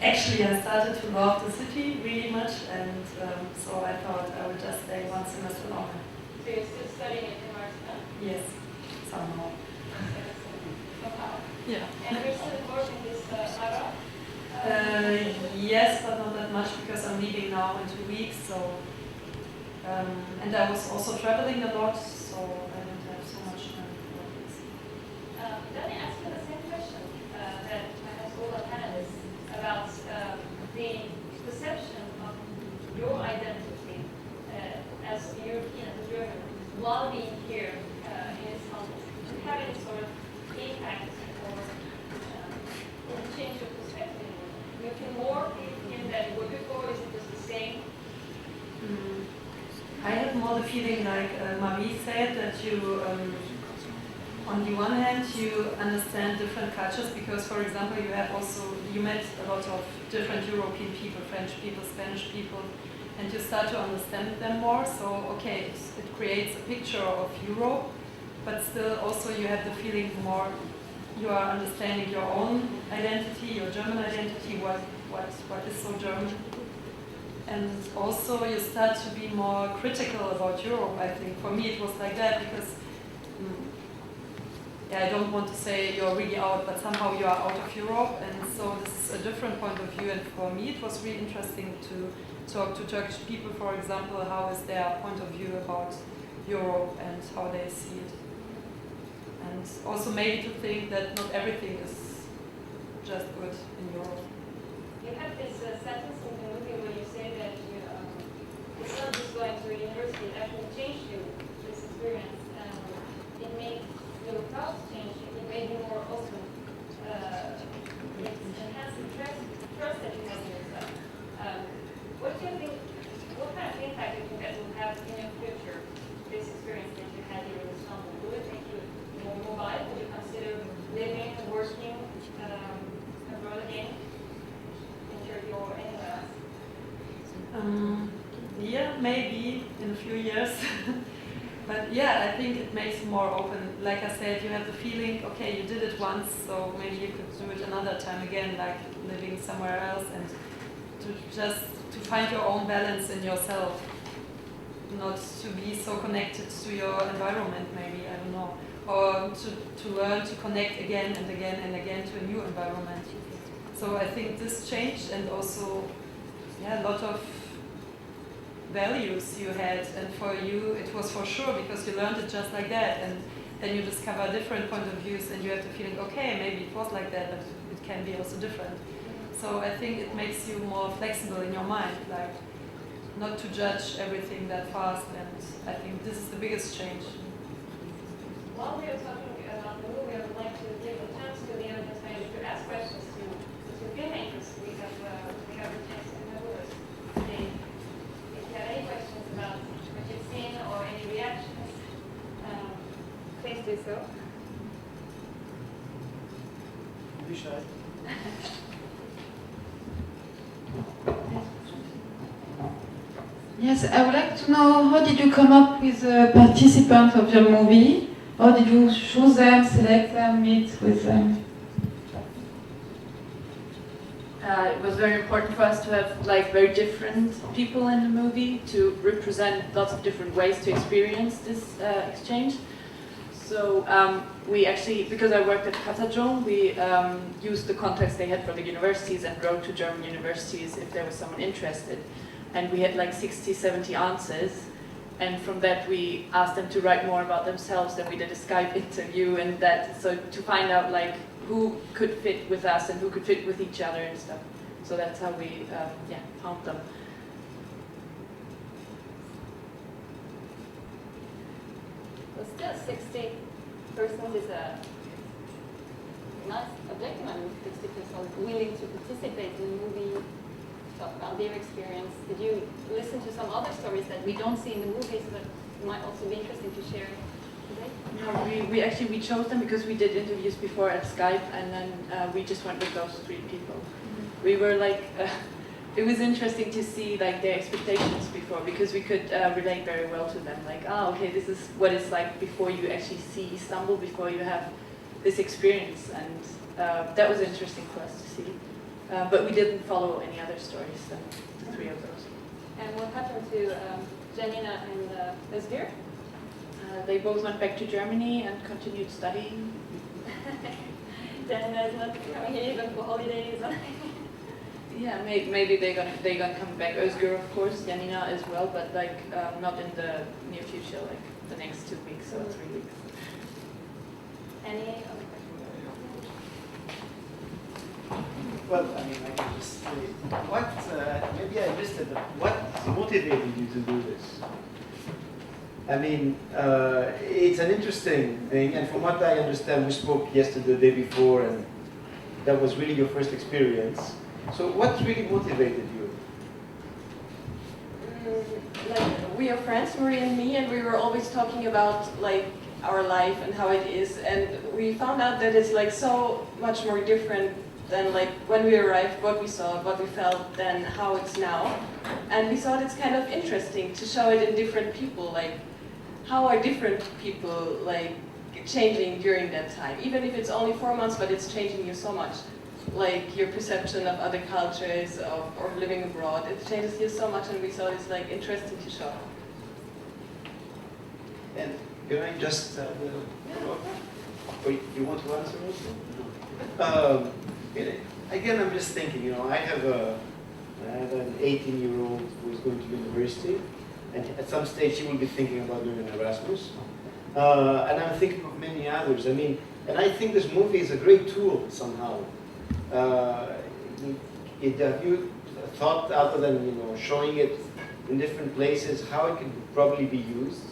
Actually, I started to love the city really much, and so I thought I would just stay 1 semester longer. So you're still studying at Erasmus? Yes, somehow. Yeah. And you're still involved in this ARA? Yes, but not that much because I'm leaving now in 2 weeks. So, and I was also traveling a lot, so I didn't have so much time for this. Let me ask you the same question that I asked all the panelists about the perception of your identity as a European, as a German, while being here in Istanbul. Do you have any sort of impact or change of perspective? Do you feel more European than you were before? Is it just the same? I have more the feeling like Marie said that on the one hand, you understand different cultures because, for example, you met a lot of different European people, French people, Spanish people, and you start to understand them more. So, okay, it creates a picture of Europe, but still also you have the feeling more you are understanding your own identity, your German identity, what is so German. And also you start to be more critical about Europe, I think. For me it was like that because I don't want to say you're really out, but somehow you are out of Europe, and so this is a different point of view. And for me, it was really interesting to talk to Turkish people, for example, how is their point of view about Europe and how they see it. And also maybe to think that not everything is just good in Europe. You have this sentence in the movie where you say that it's not just going to a university, it actually changed you, this experience. It made your thoughts change, it made you more open. It enhanced the trust that you have in yourself. What do you think, what kind of impact do you think that will have in your future, this experience that you had here in Istanbul? Will it make you more mobile? Would you consider living and working abroad again in Turkey or anywhere else? Yeah, maybe in a few years. But yeah, I think it makes you more open. Like I said, you have the feeling, okay, you did it once, so maybe you could do it another time again, like living somewhere else, and to find your own balance in yourself, not to be so connected to your environment, maybe, I don't know, or to learn to connect again and again and again to a new environment. So I think this changed, and also, yeah, a lot of values you had, and for you it was for sure because you learned it just like that, and then you discover different point of views and you have the feeling, okay, maybe it was like that, but it can be also different. So I think it makes you more flexible in your mind, like not to judge everything that fast, and I think this is the biggest change. While we are talking about the movie, I would like to give a chance to the audience maybe to ask questions to filmmakers. We have a chance to have with us today. If you have any questions about what you've seen or any reactions, please do so. Be shy. Yes, I would like to know, how did you come up with the participants of your movie? How did you choose them, select them, meet with them? It was very important for us to have like very different people in the movie to represent lots of different ways to experience this exchange. So we actually, because I worked at Katajon, we used the contacts they had for the universities and wrote to German universities if there was someone interested. And we had like 60, 70 answers. And from that we asked them to write more about themselves, then we did a Skype interview and that, so to find out like who could fit with us and who could fit with each other and stuff. So that's how we found them. But still, 60 persons is a nice objective. I mean, 60 people willing to participate in the movie, talk about their experience. Did you listen to some other stories that we don't see in the movies that might also be interesting to share today? No, we chose them because we did interviews before at Skype, and then we just went with those 3 people. Mm-hmm. We were like, it was interesting to see like their expectations before, because we could relate very well to them. Like, okay, this is what it's like before you actually see Istanbul, before you have this experience, and that was interesting for us to see. But we didn't follow any other stories than the 3 of those. And what happened to Janina and Özgür? They both went back to Germany and continued studying. Janina is not coming here even for holidays. Yeah, maybe they're gonna come back. Özgür, of course, Janina as well, but like not in the near future, like the next 2 weeks or 3 weeks. Any other questions? Well, I mean, I can just say, maybe I missed it, but what motivated you to do this? I mean, it's an interesting thing, and from what I understand, we spoke yesterday, the day before, and that was really your first experience. So what really motivated you? Like, we are friends, Marie and me, and we were always talking about like our life and how it is, and we found out that it's like so much more different than like when we arrived, what we saw, what we felt, than how it's now. And we thought it's kind of interesting to show it in different people, like how are different people like changing during that time, even if it's only 4 months, but it's changing you so much, like your perception of other cultures, or living abroad, it changes you so much, and we thought it's like interesting to show. And can I just, you want to answer also? Again, I'm just thinking, you know, I have an 18-year-old who is going to university, and at some stage he will be thinking about doing an Erasmus. And I'm thinking of many others. I mean, and I think this movie is a great tool somehow. Have you thought, other than, you know, showing it in different places, how it can probably be used?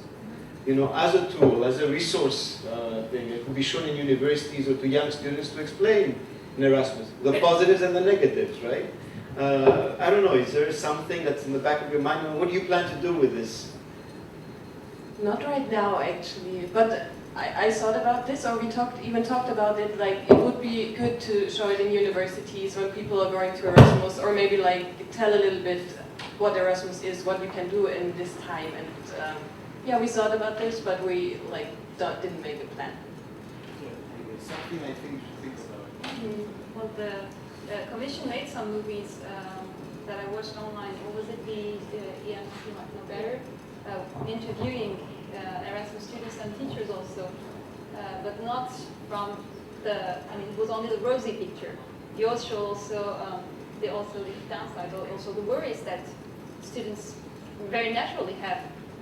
You know, as a tool, as a resource thing. It could be shown in universities or to young students to explain in Erasmus the positives and the negatives, right? I don't know, is there something that's in the back of your mind? What do you plan to do with this? Not right now, actually, but I thought about this, or we even talked about it, like it would be good to show it in universities when people are going to Erasmus, or maybe like tell a little bit what Erasmus is, what you can do in this time, and yeah, we thought about this, but we like didn't make a plan. Yeah, something I think you should think about. Well, the Commission made some movies that I watched online. Or was it the Ian, you might know better, interviewing Erasmus students and teachers also, but not from the. I mean, it was only the rosy picture. They also the downside, also the worries that students very naturally have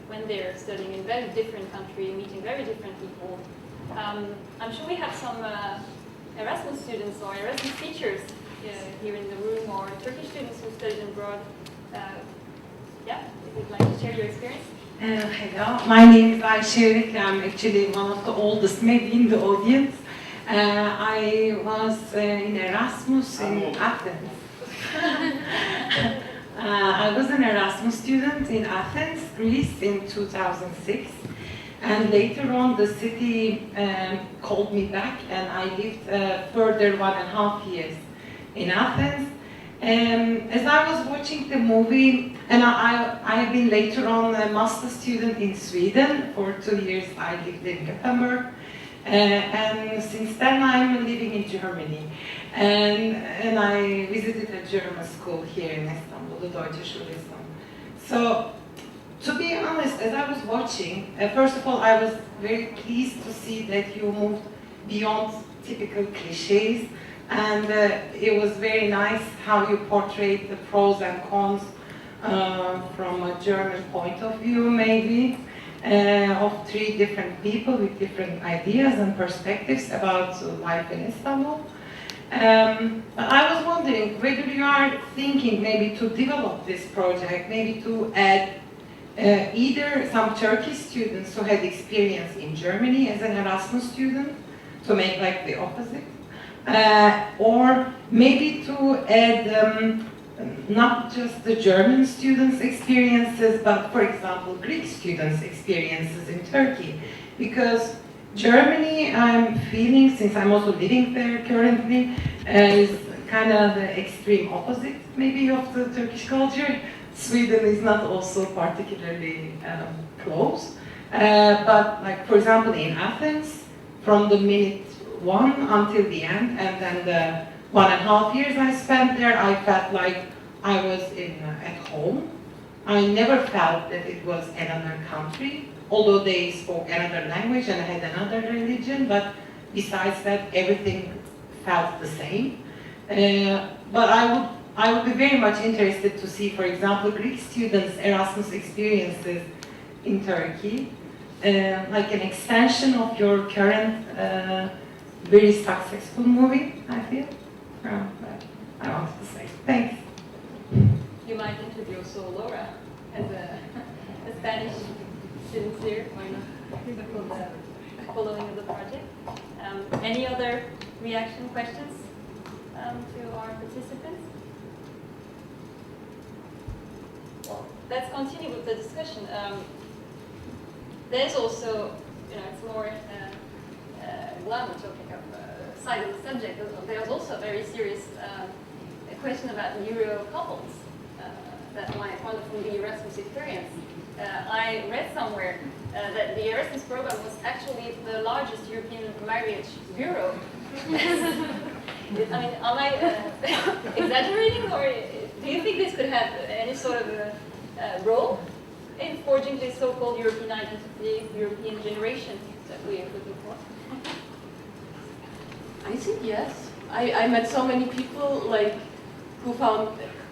when they're studying in very different country, meeting very different people. I'm sure we have some Erasmus students or Erasmus teachers here in the room, or Turkish students who studied abroad. Yeah, if you'd like to share your experience. Hello, my name is Ayşe. I'm actually one of the oldest maybe in the audience. I was in Erasmus in Athens. I was an Erasmus student in Athens, Greece in 2006. And later on the city called me back, and I lived further 1.5 years in Athens. As I was watching the movie, and I have been later on a master student in Sweden. For 2 years I lived in Gothenburg. And since then I'm living in Germany. And I visited a German school here in Istanbul, the Deutsche Schule Istanbul. So, to be honest, as I was watching, first of all, I was very pleased to see that you moved beyond typical cliches, and it was very nice how you portrayed the pros and cons from a German point of view, maybe, of 3 different people with different ideas and perspectives about life in Istanbul. I was wondering whether you are thinking maybe to develop this project, maybe to add either some Turkish students who had experience in Germany as an Erasmus student, to make like the opposite, or maybe to add not just the German students' experiences, but for example Greek students' experiences in Turkey, because Germany, I'm feeling, since I'm also living there currently, is kind of the extreme opposite maybe of the Turkish culture. Sweden is not also particularly close, but like for example in Athens, from the minute 1 until the end, and then the 1.5 years I spent there, I felt like I was at home. I never felt that it was another country, although they spoke another language and had another religion, but besides that, everything felt the same. But I would be very much interested to see, for example, Greek students' Erasmus experiences in Turkey, like an extension of your current very successful movie, I feel. I wanted to say. Thanks. You might interview also Laura as a Spanish student here, why not? For the following of the project. Any other reaction questions to our participants? Well, let's continue with the discussion. There's also it's more glamour talking of side of the subject. There's also a very serious question about Euro couples that might follow from the Erasmus experience. I read somewhere that the Erasmus program was actually the largest European marriage bureau. I mean, am I exaggerating, or do you think this could have any sort of a role in forging this so-called European identity, European generation that we are looking for? I think yes. I met so many people like who found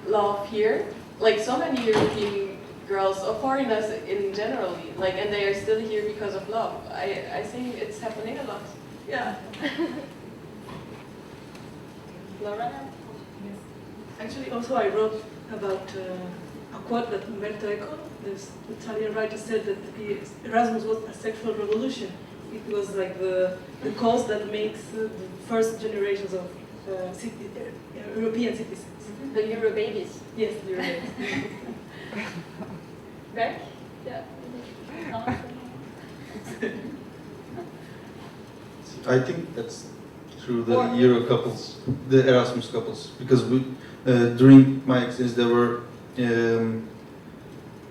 love here, like so many European girls or foreigners in generally, like, and they are still here because of love. I think it's happening a lot. Yeah. Laura? Yes. Actually, also I wrote about a quote that Umberto Eco, this Italian writer, said that Erasmus was a sexual revolution. It was like the cause that makes the first generations of European citizens. The Euro babies. Yes, the Euro babies. Right? Yeah. I think that's through the Euro couples, the Erasmus couples, because during my experience there were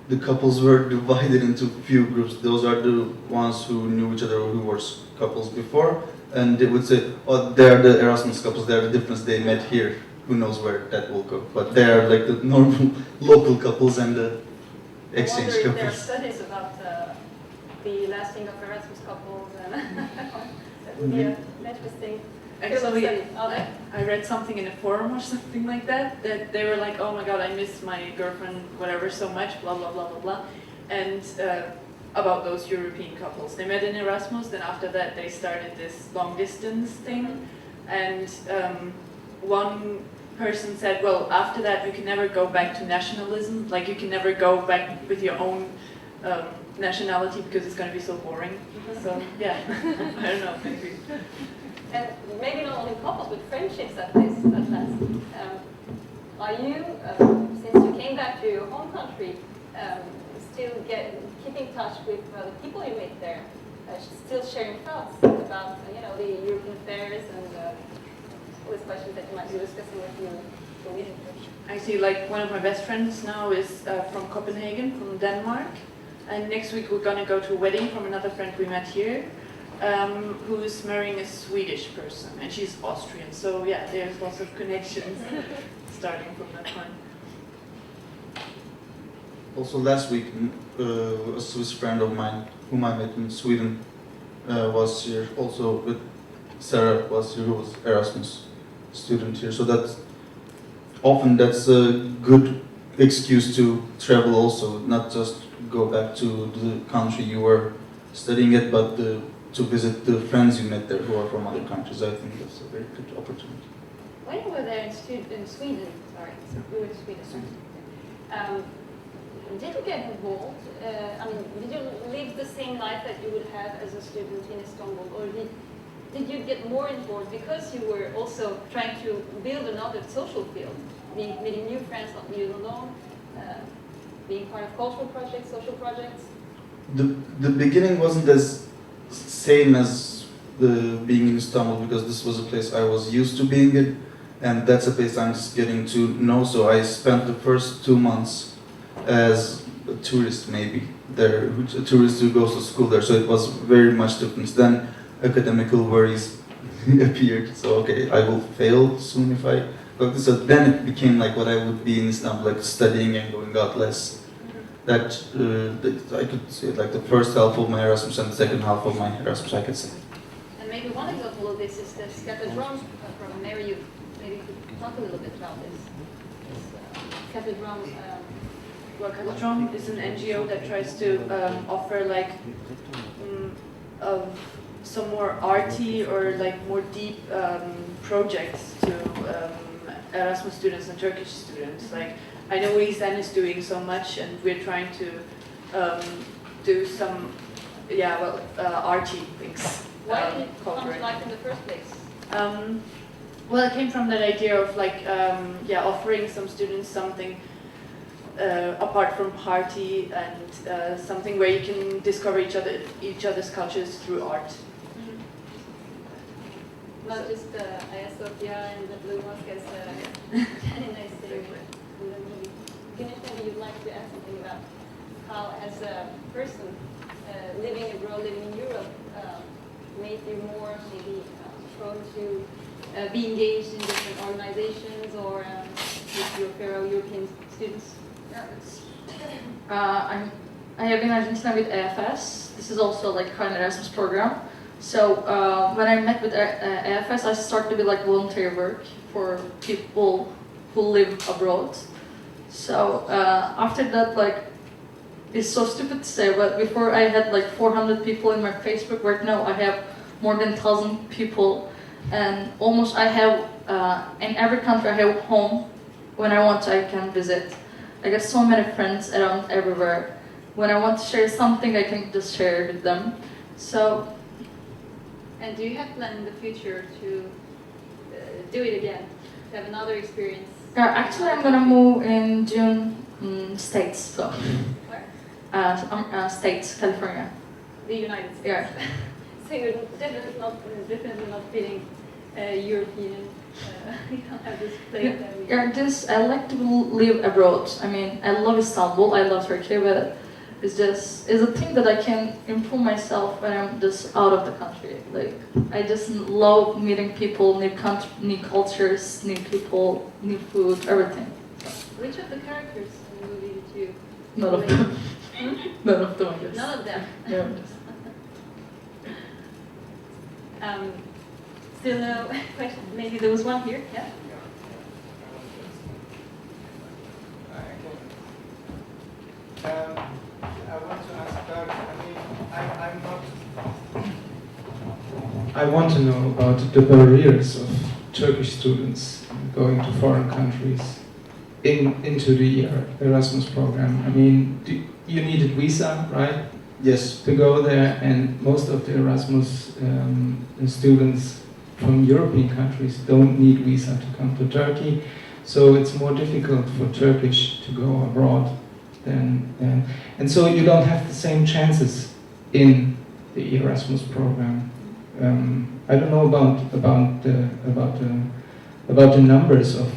the couples were divided into few groups. Those are the ones who knew each other or who were couples before, and they would say, "Oh, they're the Erasmus couples. They're the difference. They met here. Who knows where that will go?" But they are like the normal local couples and the exchange I wonder if there are couples. studies about the lasting of Erasmus couples, and that would be an interesting Actually, study. Oh, there? I read something in a forum or something like that, that they were like, oh my god, I miss my girlfriend, whatever, so much, blah, blah, blah, blah, blah. And about those European couples. They met in Erasmus, then after that they started this long distance thing. And one person said, well, after that you can never go back to nationalism, like you can never go back with your own nationality because it's going to be so boring. So, yeah, I don't know, maybe. And maybe not only couples, but friendships at least. Are you, since you came back to your home country, still keep in touch with the people you meet there? Still sharing thoughts about the European affairs and all these questions that you might be discussing with your Norwegian friends? I see, like, one of my best friends now is from Copenhagen, from Denmark. And next week we're going to go to a wedding from another friend we met here. Who's marrying a Swedish person, and she's Austrian. So yeah, there's lots of connections starting from that point. Also last week, a Swiss friend of mine, whom I met in Sweden, was here. Also with Sarah was here, who was Erasmus student here. So that's a good excuse to travel also, not just go back to the country you were studying at, but to visit the friends you met there who are from other countries. I think that's a very good opportunity. When you were there in Sweden, we were in Sweden, did you get involved? Did you live the same life that you would have as a student in Istanbul, or did you get more involved because you were also trying to build another social field, meeting new friends, not being alone, being part of cultural projects, social projects? The beginning wasn't as same as being in Istanbul, because this was a place I was used to being in, and that's a place I'm just getting to know. So I spent the first 2 months as a tourist, maybe there, a tourist who goes to school there. So it was very much different. Then academical worries appeared. So okay, I will fail soon if I go this. So then it became like what I would be in Istanbul, like studying and going out less. That I could say like the first half of my Erasmus and the second half of my Erasmus, I could say. And maybe one example of this is the Scattered Drum program. Maybe you could talk a little bit about this. Scattered Drum. Well, Drum is an NGO that tries to offer like some more arty or like more deep projects to Erasmus students and Turkish students. Like, I know ESN is doing so much, and we're trying to do some, arty things. Why did it come to life in the first place? Well, it came from that idea of like, offering some students something apart from party and something where you can discover each other's cultures through art. Not just Hagia Sophia and the Blue Mosque as any nice thing in the movie. Ganesh, maybe you'd like to add something about how, as a person living abroad, living in Europe, made you more maybe prone to be engaged in different organizations or with your fellow European students? Yeah, I have been in Argentina with AFS. This is also like an Erasmus program. So when I met with AFS, I started to be like voluntary work for people who live abroad. So after that, like, it's so stupid to say, but before I had like 400 people in my Facebook. Right now I have more than 1,000 people, and almost I have in every country I have home. When I want, I can visit. I got so many friends around everywhere. When I want to share something, I can just share with them. So. And do you have plan in the future to do it again, to have another experience? Yeah, actually, I'm gonna move in June, States. So. Where? States, California. The United States. Yeah. So you're definitely not feeling European. You don't have this place that we. Yeah, just I like to live abroad. I mean, I love Istanbul. I love Turkey, but it's a thing that I can improve myself when I'm just out of the country. Like, I just love meeting people, new cultures, new people, new food, everything. Which of the characters in the movie did you? None of them. None of them, I guess. None of them. Yeah. Still no question? Maybe there was one here. Yeah. I want to ask about, I want to know about the barriers of Turkish students going to foreign countries into the Erasmus program. I mean, you needed visa, right? Yes. To go there, and most of the Erasmus students from European countries don't need visa to come to Turkey, so it's more difficult for Turkish to go abroad. And so you don't have the same chances in the Erasmus program. I don't know about the numbers of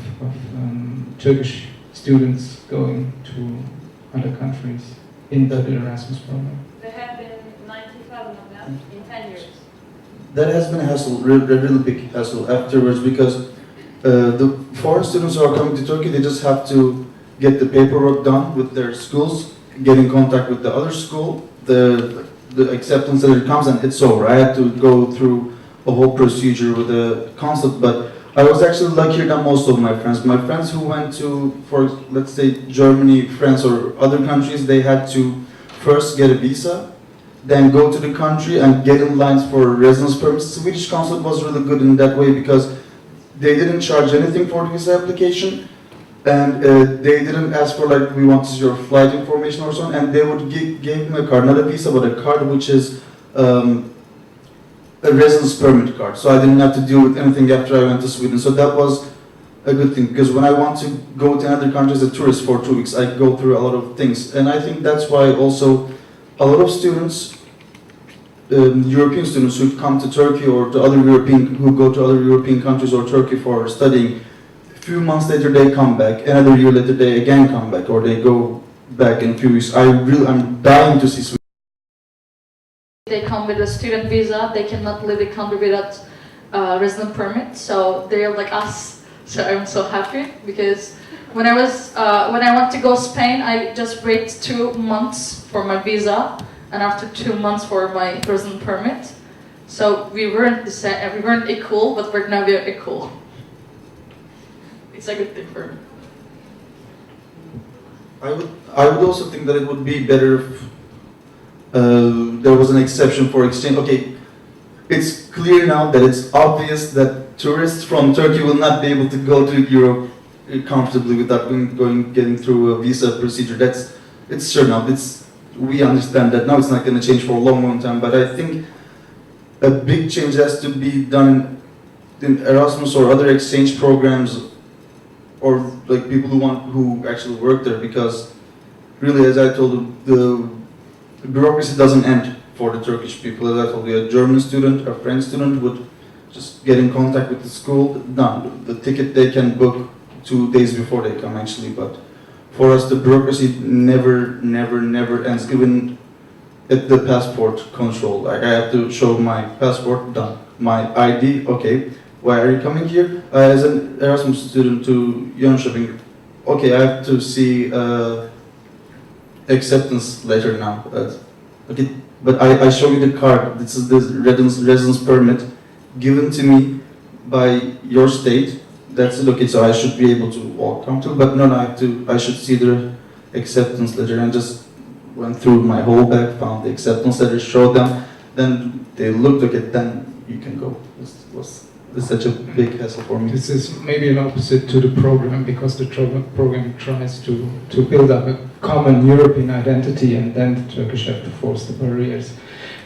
Turkish students going to other countries in the Erasmus program. There have been 90,000 of them in 10 years. That has been a hassle, really big hassle afterwards, because the foreign students who are coming to Turkey, they just have to get the paperwork done with their schools, get in contact with the other school, the acceptance letter comes, and it's over. I had to go through a whole procedure with the consulate, but I was actually luckier than most of my friends. My friends who went to, for let's say, Germany, France, or other countries, they had to first get a visa, then go to the country and get in lines for residence permits. Swedish consulate was really good in that way because they didn't charge anything for the visa application, and they didn't ask for, like, we want your flight information or so on, and they would give me a card, not a visa, but a card which is a residence permit card. So I didn't have to deal with anything after I went to Sweden. So that was a good thing, because when I want to go to another country as a tourist for 2 weeks, I go through a lot of things. And I think that's why also a lot of students, European students who come to Turkey or to who go to other European countries or Turkey for studying, a few months later they come back, another year later they again come back, or they go back in a few weeks. I'm dying to see Sweden. They come with a student visa, they cannot leave the country without resident permit, so they're like us. So I'm so happy, because when I want to go Spain, I just wait 2 months for my visa, and after 2 months for my resident permit. So we weren't the same, we weren't equal, but right now we are equal. It's a good thing for me. I would also think that it would be better if there was an exception for exchange. Okay, it's clear now that it's obvious that tourists from Turkey will not be able to go to Europe comfortably without getting through a visa procedure. It's sure now. We understand that now. It's not going to change for a long time. But I think a big change has to be done in Erasmus or other exchange programs or like people who actually work there, because really, as I told you, the bureaucracy doesn't end for the Turkish people. As I told you, a German student, a French student would just get in contact with the school. Done. The ticket they can book 2 days before they come actually, but for us the bureaucracy never ends, even at the passport control. Like I have to show my passport, done. My ID, okay. Why are you coming here? As an Erasmus student to Jönköping, okay, I have to see acceptance letter now. Okay, but I show you the card. This is the residence permit given to me by your state. That's it. Okay, so I should be able to walk comfortably. But no, I should see the acceptance letter, and just went through my whole bag, found the acceptance letter, showed them. Then they looked at it. Then you can go. It's such a big hassle for me. This is maybe an opposite to the program, because the program tries to build up a common European identity, and then the Turkish have to force the barriers.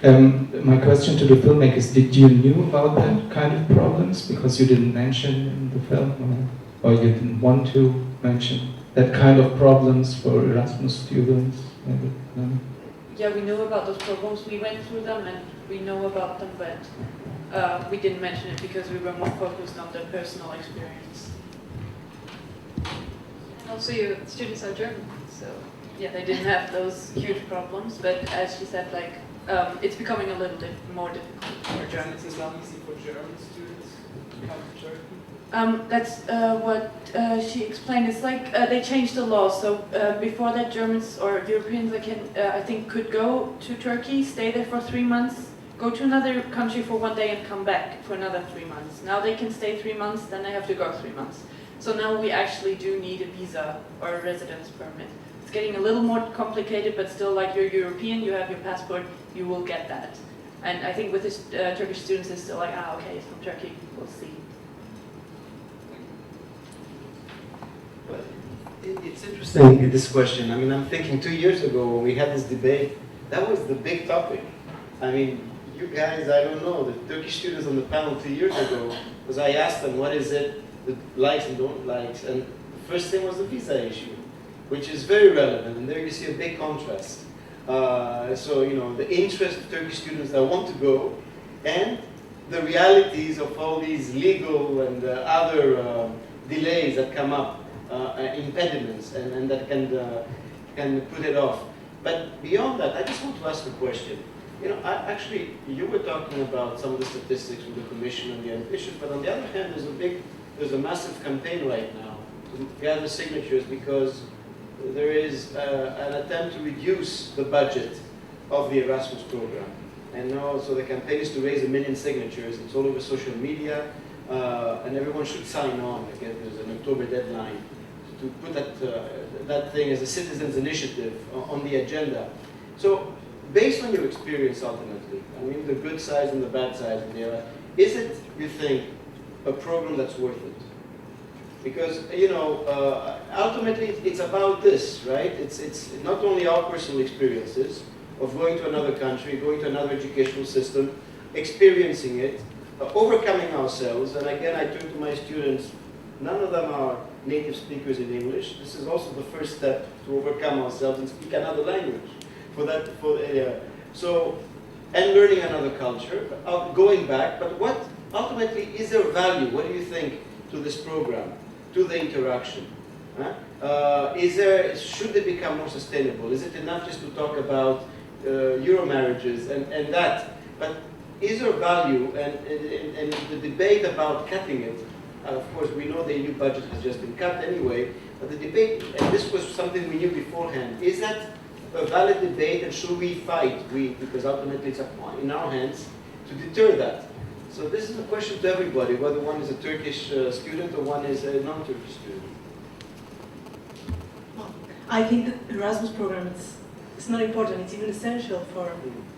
My question to the filmmakers, did you knew about that kind of problems because you didn't mention in the film, or you didn't want to mention that kind of problems for Erasmus students? Maybe? No? Yeah, we know about those problems, we went through them and we know about them, but we didn't mention it because we were more focused on the personal experience. And also your students are German, so... Yeah, they didn't have those huge problems, but as she said, like, it's becoming a little bit more difficult for Germans as well. Is it easy for German students to come to Turkey? That's what she explained. It's like they changed the law. So before that, Germans or Europeans, I think, could go to Turkey, stay there for 3 months, go to another country for 1 day, and come back for another 3 months. Now they can stay 3 months, then they have to go 3 months. So now we actually do need a visa or a residence permit. It's getting a little more complicated, but still, like, you're European, you have your passport, you will get that. And I think with this Turkish students, it's still like, okay, it's from Turkey, we'll see. But it's interesting, this question. I mean, I'm thinking 2 years ago when we had this debate, that was the big topic. I mean, you guys, I don't know, the Turkish students on the panel 2 years ago, because I asked them, what is it, the likes and don't likes, and the first thing was the visa issue, which is very relevant, and there you see a big contrast. So, you know, the interest of Turkish students that want to go, and the realities of all these legal and other delays that come up, impediments, and that can put it off. But beyond that, I just want to ask a question. You know, actually, you were talking about some of the statistics with the Commission and the ambitions, but on the other hand, there's a massive campaign right now to gather signatures, because there is an attempt to reduce the budget of the Erasmus program. And now, so the campaign is to raise 1 million signatures. It's all over social media, and everyone should sign on. Again, there's an October deadline to put that thing as a citizens' initiative on the agenda. So, based on your experience, ultimately, I mean, the good sides and the bad sides of the era, is it, you think, a program that's worth it? Because, you know, ultimately it's about this, right? It's not only our personal experiences of going to another country, going to another educational system, experiencing it, overcoming ourselves. And again, I turn to my students, none of them are native speakers in English. This is also the first step to overcome ourselves and speak another language. And learning another culture, going back, but what ultimately is there value? What do you think to this program, to the interaction? Should they become more sustainable? Is it enough just to talk about Euro marriages and that? But is there value, and the debate about cutting it, of course we know the EU budget has just been cut anyway, but the debate, and this was something we knew beforehand, is that a valid debate, and should we fight? Because ultimately it's in our hands to deter that. So this is a question to everybody, whether one is a Turkish student or one is a non-Turkish student. Well, I think the Erasmus program it's not important. It's even essential for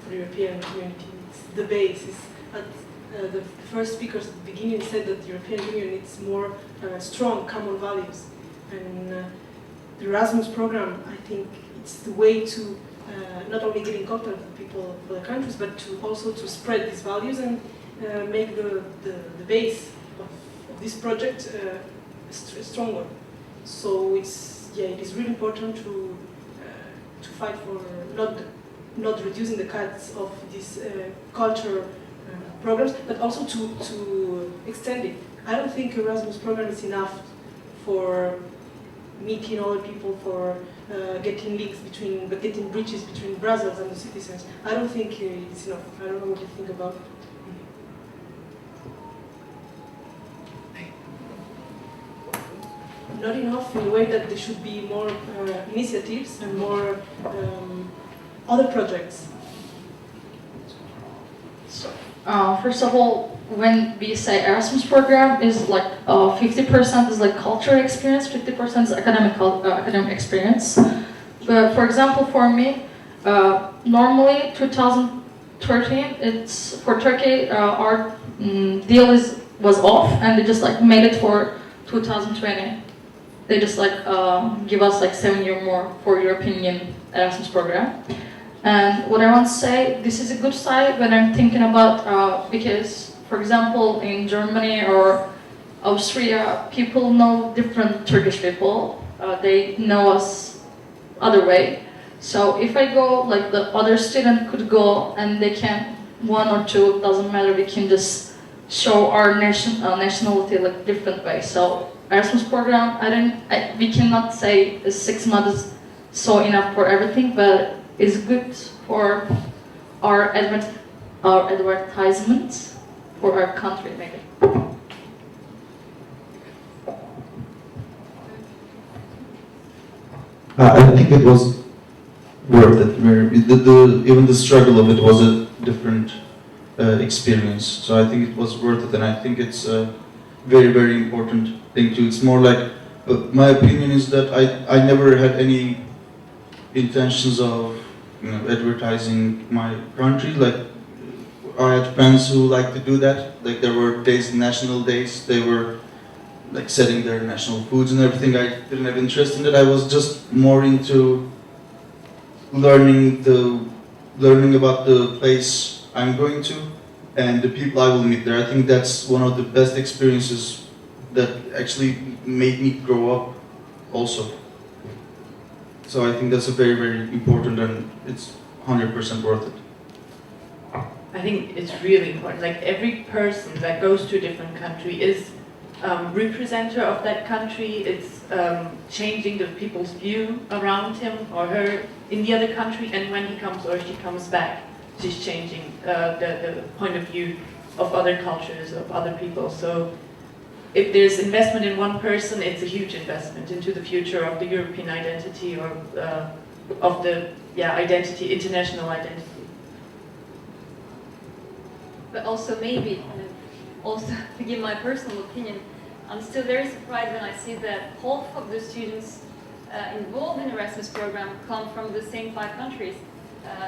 the European community. It's the basis. The first speakers at the beginning said that the European Union needs more strong common values, and the Erasmus program, I think, it's the way to not only get in contact with people for the countries, but also to spread these values and make the base of this project stronger. So it is really important to fight for not reducing the cuts of these culture programs, but also to extend it. I don't think Erasmus program is enough for meeting other people, for getting links getting bridges between Brussels and the citizens. I don't think it's enough. I don't know what you think about it. Not enough in the way that there should be more initiatives and more other projects. So, first of all, when we say Erasmus program is like 50% is like cultural experience, 50% is academic experience. But for example, for me, normally 2013, it's for Turkey, our deal was off, and they just like made it for 2020. They just like give us like 7 years more for European Union Erasmus program. And what I want to say, this is a good side when I'm thinking about, because for example in Germany or Austria, people know different Turkish people. They know us other way. So if I go, like the other student could go and they can, 1 or 2, doesn't matter, we can just show our nationality like different way. So Erasmus program, we cannot say 6 months is so enough for everything, but it's good for our advertisements for our country, maybe. I think it was worth it. Even the struggle of it was a different experience. So I think it was worth it, and I think it's a very, very important thing too. It's more like, my opinion is that I never had any intentions of advertising my country. Like, I had friends who liked to do that. Like, there were days, national days, they were like setting their national foods and everything. I didn't have interest in it. I was just more into learning about the place I'm going to and the people I will meet there. I think that's one of the best experiences that actually made me grow up also. So I think that's a very, very important, and it's 100% worth it. I think it's really important. Like every person that goes to a different country is representative of that country. It's changing the people's view around him or her in the other country, and when he comes or she comes back, she's changing the point of view of other cultures, of other people. So if there's investment in one person, it's a huge investment into the future of the European identity or of the identity, international identity. But also maybe, also to give my personal opinion, I'm still very surprised when I see that half of the students involved in the Erasmus program come from the same 5 countries,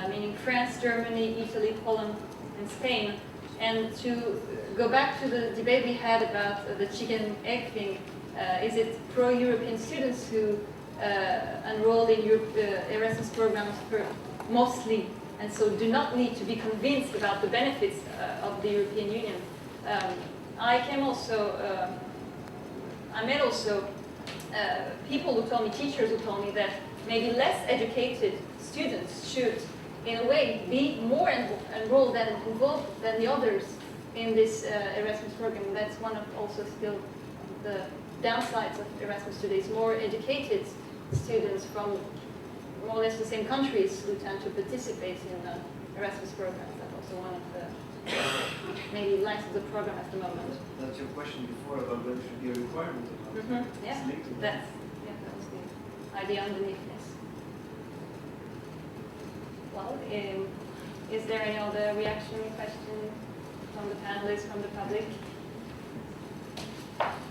meaning France, Germany, Italy, Poland, and Spain. And to go back to the debate we had about the chicken egg thing, is it pro-European students who enrolled in Erasmus programs mostly, and so do not need to be convinced about the benefits of the European Union? I met also people who told me, teachers who told me that maybe less educated students should, in a way, be more enrolled and involved than the others in this Erasmus program. That's one of also still the downsides of Erasmus today. Is more educated students from more or less the same countries who tend to participate in the Erasmus programs. That's also one of the maybe lines of the program at the moment. That's your question before about whether it should be a requirement or not. Yeah, that was the idea underneath this. Well, is there any other reaction, question from the panelists, from the public?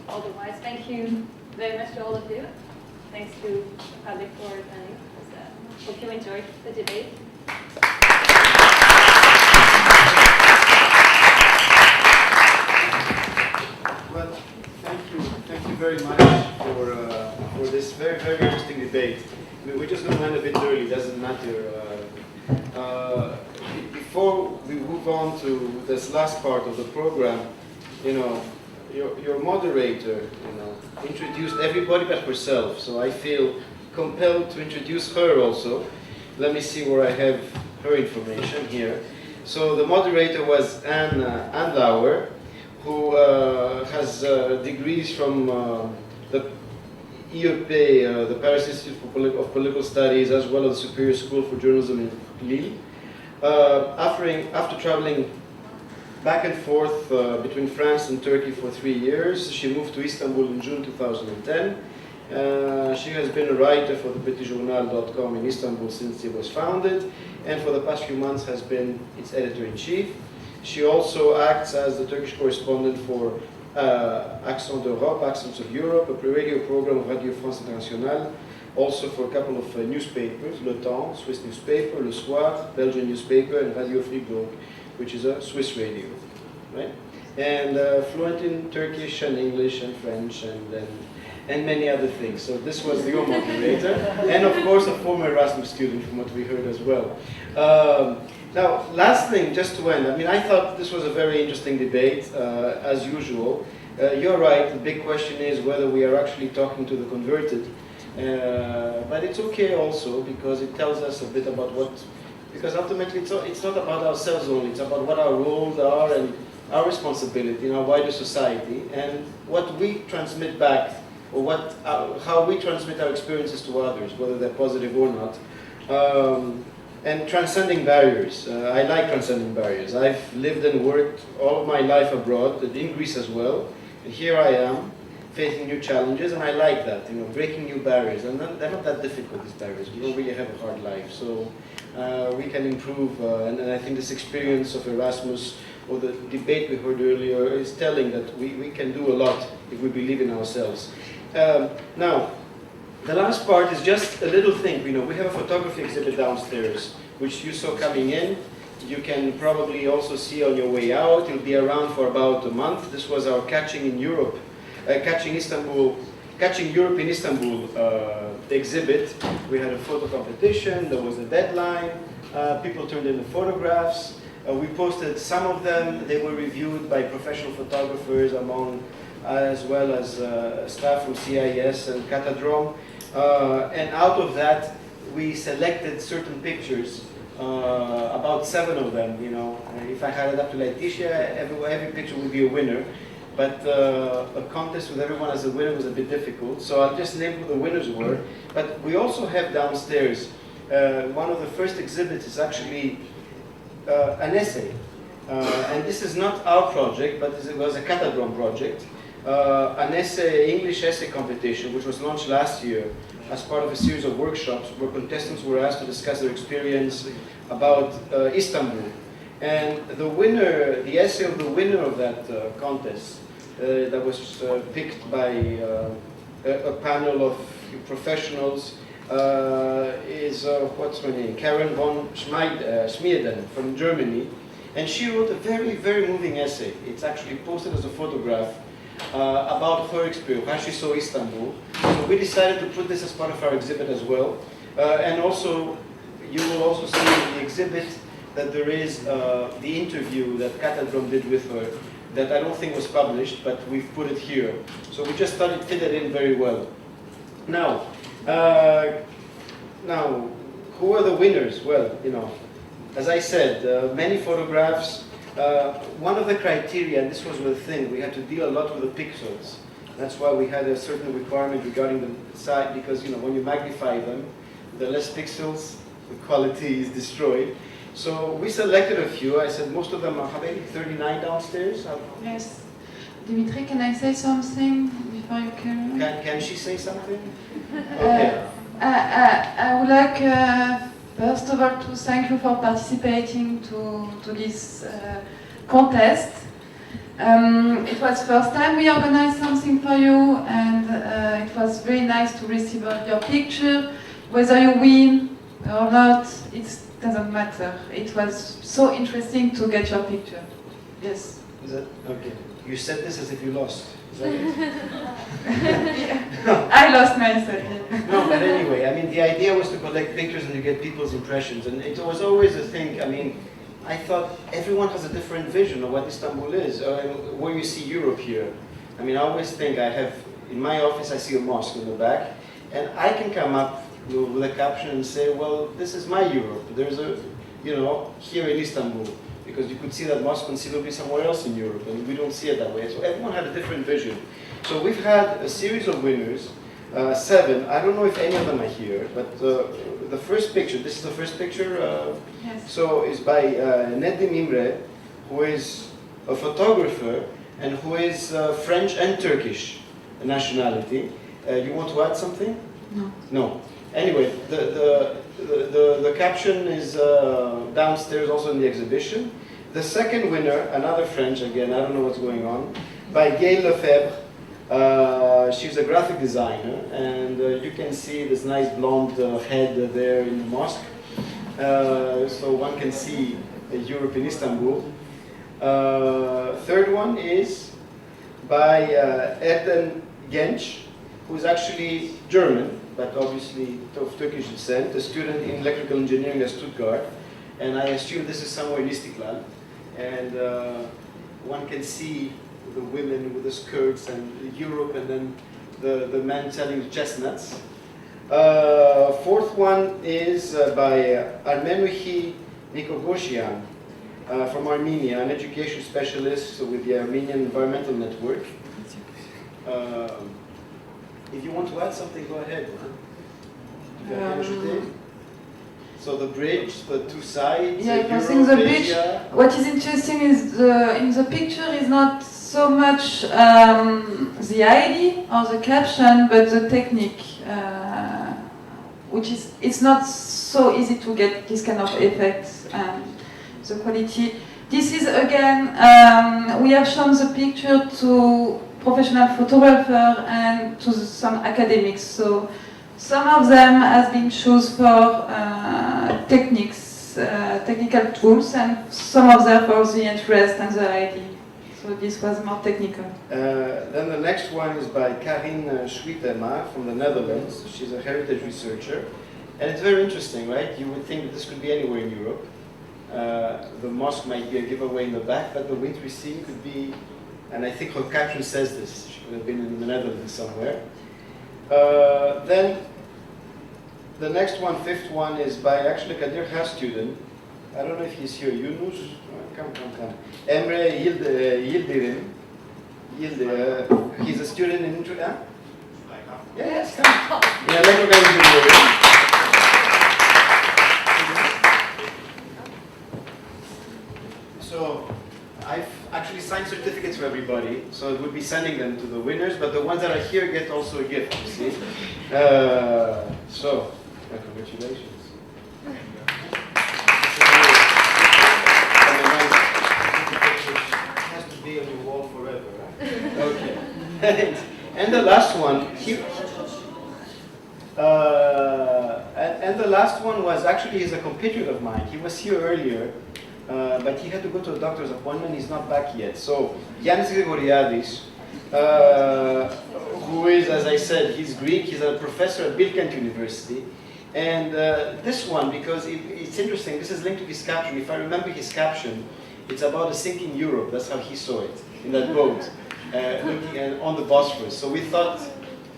Otherwise, thank you very much to all of you. Thanks to the public for attending. Hope you enjoyed the debate. Well, thank you very much for this very, very interesting debate. I mean, we're just going to end a bit early, doesn't matter. Before we move on to this last part of the program, your moderator, introduced everybody but herself. So I feel compelled to introduce her also. Let me see where I have her information here. So the moderator was Anne Lauer, who has degrees from the IEP, the Paris Institute of Political Studies, as well as the Superior School for Journalism in Lille. After traveling back and forth between France and Turkey for 3 years, she moved to Istanbul in June 2010. She has been a writer for the petitjournal.com in Istanbul since it was founded, and for the past few months has been its editor-in-chief. She also acts as the Turkish correspondent for Accent d'Europe, Accents of Europe, a radio program of Radio France Internationale, also for a couple of newspapers, Le Temps, Swiss newspaper, Le Soir, Belgian newspaper, and Radio Fribourg, which is a Swiss radio, right? And fluent in Turkish and English and French and many other things. So this was your moderator, and of course a former Erasmus student from what we heard as well. Now, last thing, just to end, I mean, I thought this was a very interesting debate, as usual. You're right, the big question is whether we are actually talking to the converted. But it's okay also, because it tells us a bit about what, because ultimately it's not about ourselves only, it's about what our roles are and our responsibility in our wider society, and what we transmit back, or how we transmit our experiences to others, whether they're positive or not. And transcending barriers. I like transcending barriers. I've lived and worked all of my life abroad, in Greece as well, and here I am, facing new challenges, and I like that, breaking new barriers. And they're not that difficult, these barriers. We don't really have a hard life, so we can improve. And I think this experience of Erasmus, or the debate we heard earlier, is telling that we can do a lot if we believe in ourselves. Now, the last part is just a little thing. We have a photography exhibit downstairs, which you saw coming in. You can probably also see on your way out. It'll be around for about a month. This was our Catching Europe in Istanbul exhibit. We had a photo competition. There was a deadline. People turned in the photographs. We posted some of them. They were reviewed by professional photographers, as well as staff from CIES and Catadrome. And out of that, we selected certain pictures, about 7 of them. If I had it up to Laetitia, every picture would be a winner. But a contest with everyone as a winner was a bit difficult, so I'll just name who the winners were. But we also have downstairs, one of the first exhibits is actually an essay. And this is not our project, but it was a Catadrome project. An English essay competition, which was launched last year as part of a series of workshops where contestants were asked to discuss their experience about Istanbul. And the essay of the winner of that contest, that was picked by a panel of professionals, is, what's her name? Karen von Schmieden from Germany. And she wrote a very, very moving essay. It's actually posted as a photograph about her experience, how she saw Istanbul. So we decided to put this as part of our exhibit as well. And also, you will also see in the exhibit that there is the interview that Catadrome did with her that I don't think was published, but we've put it here. So we just thought it fitted in very well. Now, who are the winners? Well, as I said, many photographs. One of the criteria, and this was the thing, we had to deal a lot with the pixels. That's why we had a certain requirement regarding the size, because when you magnify them, the less pixels, the quality is destroyed. So we selected a few. I said most of them are, how many? 39 downstairs? Yes. Dimitri, can I say something before you carry on? Can she say something? Okay. I would like, first of all, to thank you for participating to this contest. It was first time we organized something for you, and it was very nice to receive your picture. Whether you win or not, it doesn't matter. It was so interesting to get your picture. Yes. Is that okay? You said this as if you lost. Is that it? Yeah. I lost myself. Yeah. No, but anyway, I mean, the idea was to collect pictures and to get people's impressions, and it was always a thing. I mean, I thought everyone has a different vision of what Istanbul is, where you see Europe here. I mean, I always think in my office I see a mosque in the back, and I can come up with a caption and say, well, this is my Europe. There's a, here in Istanbul, because you could see that mosque conceivably somewhere else in Europe, and we don't see it that way. So everyone had a different vision. So we've had a series of winners, 7. I don't know if any of them are here, but the first picture, this is the first picture, Yes. so is by Nedim Imre, who is a photographer and who is French and Turkish nationality. You want to add something? No. No. Anyway, the caption is downstairs also in the exhibition. The second winner, another French, again, I don't know what's going on, by Gail Lefebvre. She's a graphic designer, and you can see this nice blonde head there in the mosque. So one can see Europe in Istanbul. Third one is by Erdem Genç, who is actually German, but obviously of Turkish descent, a student in electrical engineering at Stuttgart, and I assume this is somewhere in Istiklal. And one can see the women with the skirts and Europe, and then the men selling chestnuts. Fourth one is by Armenuhi Nikogoshian from Armenia, an education specialist with the Armenian Environmental Network. If you want to add something, go ahead. So the bridge, the two sides, Yeah, I Europe, think the bridge. Asia. What is interesting is in the picture is not so much the idea or the caption, but the technique, which is it's not so easy to get this kind of effects and the quality. This is again we have shown the picture to professional photographer and to some academics. So some of them has been chosen for techniques, technical tools, and some of them for the interest and the idea. So this was more technical. Then the next one is by Karin Schwietema from the Netherlands. She's a heritage researcher. And it's very interesting, right? You would think that this could be anywhere in Europe. The mosque might be a giveaway in the back, but the wintry scene could be, and I think her caption says this, she could have been in the Netherlands somewhere. Then the next one, fifth one, is by actually Kadir Has student. I don't know if he's here. Yunus, come. Emre Yildirim. He's a student in Yes, come. In electrical engineering. So I've actually signed certificates for everybody, so it would be sending them to the winners, but the ones that are here get also a gift, you see. So, congratulations. It has to be on your wall forever, right? Okay. And the last one, and the last one was actually, he's a compatriot of mine. He was here earlier. But he had to go to a doctor's appointment. He's not back yet. So Yanis Grigoriadis, who is, as I said, he's Greek. He's a professor at Bilkent University. And this one, because it's interesting, this is linked to his caption. If I remember his caption, it's about a sinking Europe. That's how he saw it in that boat, looking on the Bosphorus. So we thought,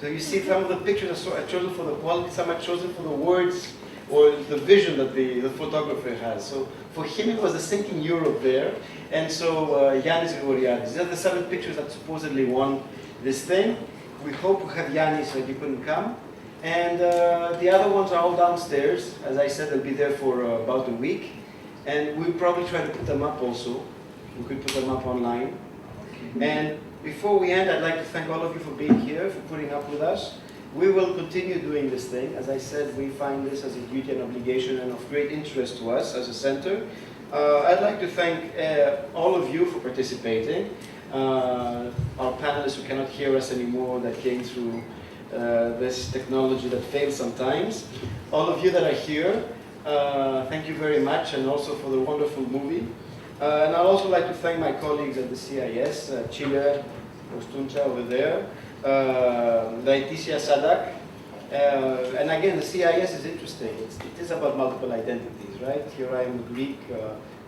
so you see some of the pictures are chosen for the quality, some are chosen for the words or the vision that the photographer has. So for him, it was a sinking Europe there. And so Yanis Grigoriadis, these are the 7 pictures that supposedly won this thing. We hope to have Yanis, but he couldn't come. And the other ones are all downstairs. As I said, they'll be there for about a week. And we'll probably try to put them up also. We could put them up online. And before we end, I'd like to thank all of you for being here, for putting up with us. We will continue doing this thing. As I said, we find this as a duty and obligation and of great interest to us as a center. I'd like to thank all of you for participating. Our panelists who cannot hear us anymore, that came through this technology that fails sometimes. All of you that are here, thank you very much, and also for the wonderful movie. And I'd also like to thank my colleagues at the CIES, Chile, Ostuncha over there, Laetitia Sadak. And again, the CIES is interesting. It is about multiple identities, right? Here I am Greek,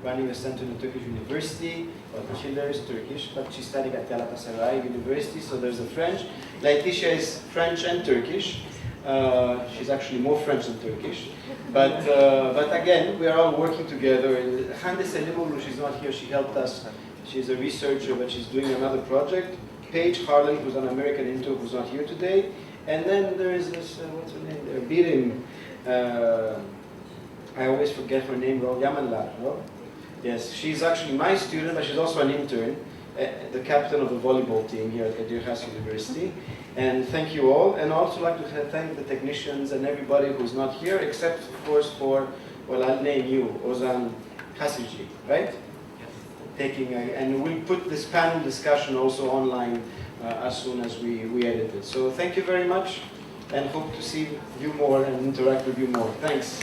running a center in a Turkish university. Well, Chiller is Turkish, but she's studying at Galatasaray University, so there's a French. Laetitia is French and Turkish. She's actually more French than Turkish. But again, we are all working together. Hande Selimoğlu, she's not here, she helped us. She's a researcher, but she's doing another project. Paige Harlan, who's an American intern, who's not here today. And then there is this, what's her name there? Birim. I always forget her name, Yamanlar, no? Yes, she's actually my student, but she's also an intern, the captain of the volleyball team here at Erasmus University. And thank you all. And I also like to thank the technicians and everybody who's not here, except of course for, well, I'll name you, Ozan Hasici, right? And we'll put this panel discussion also online as soon as we edit it. So thank you very much, and hope to see you more and interact with you more. Thanks.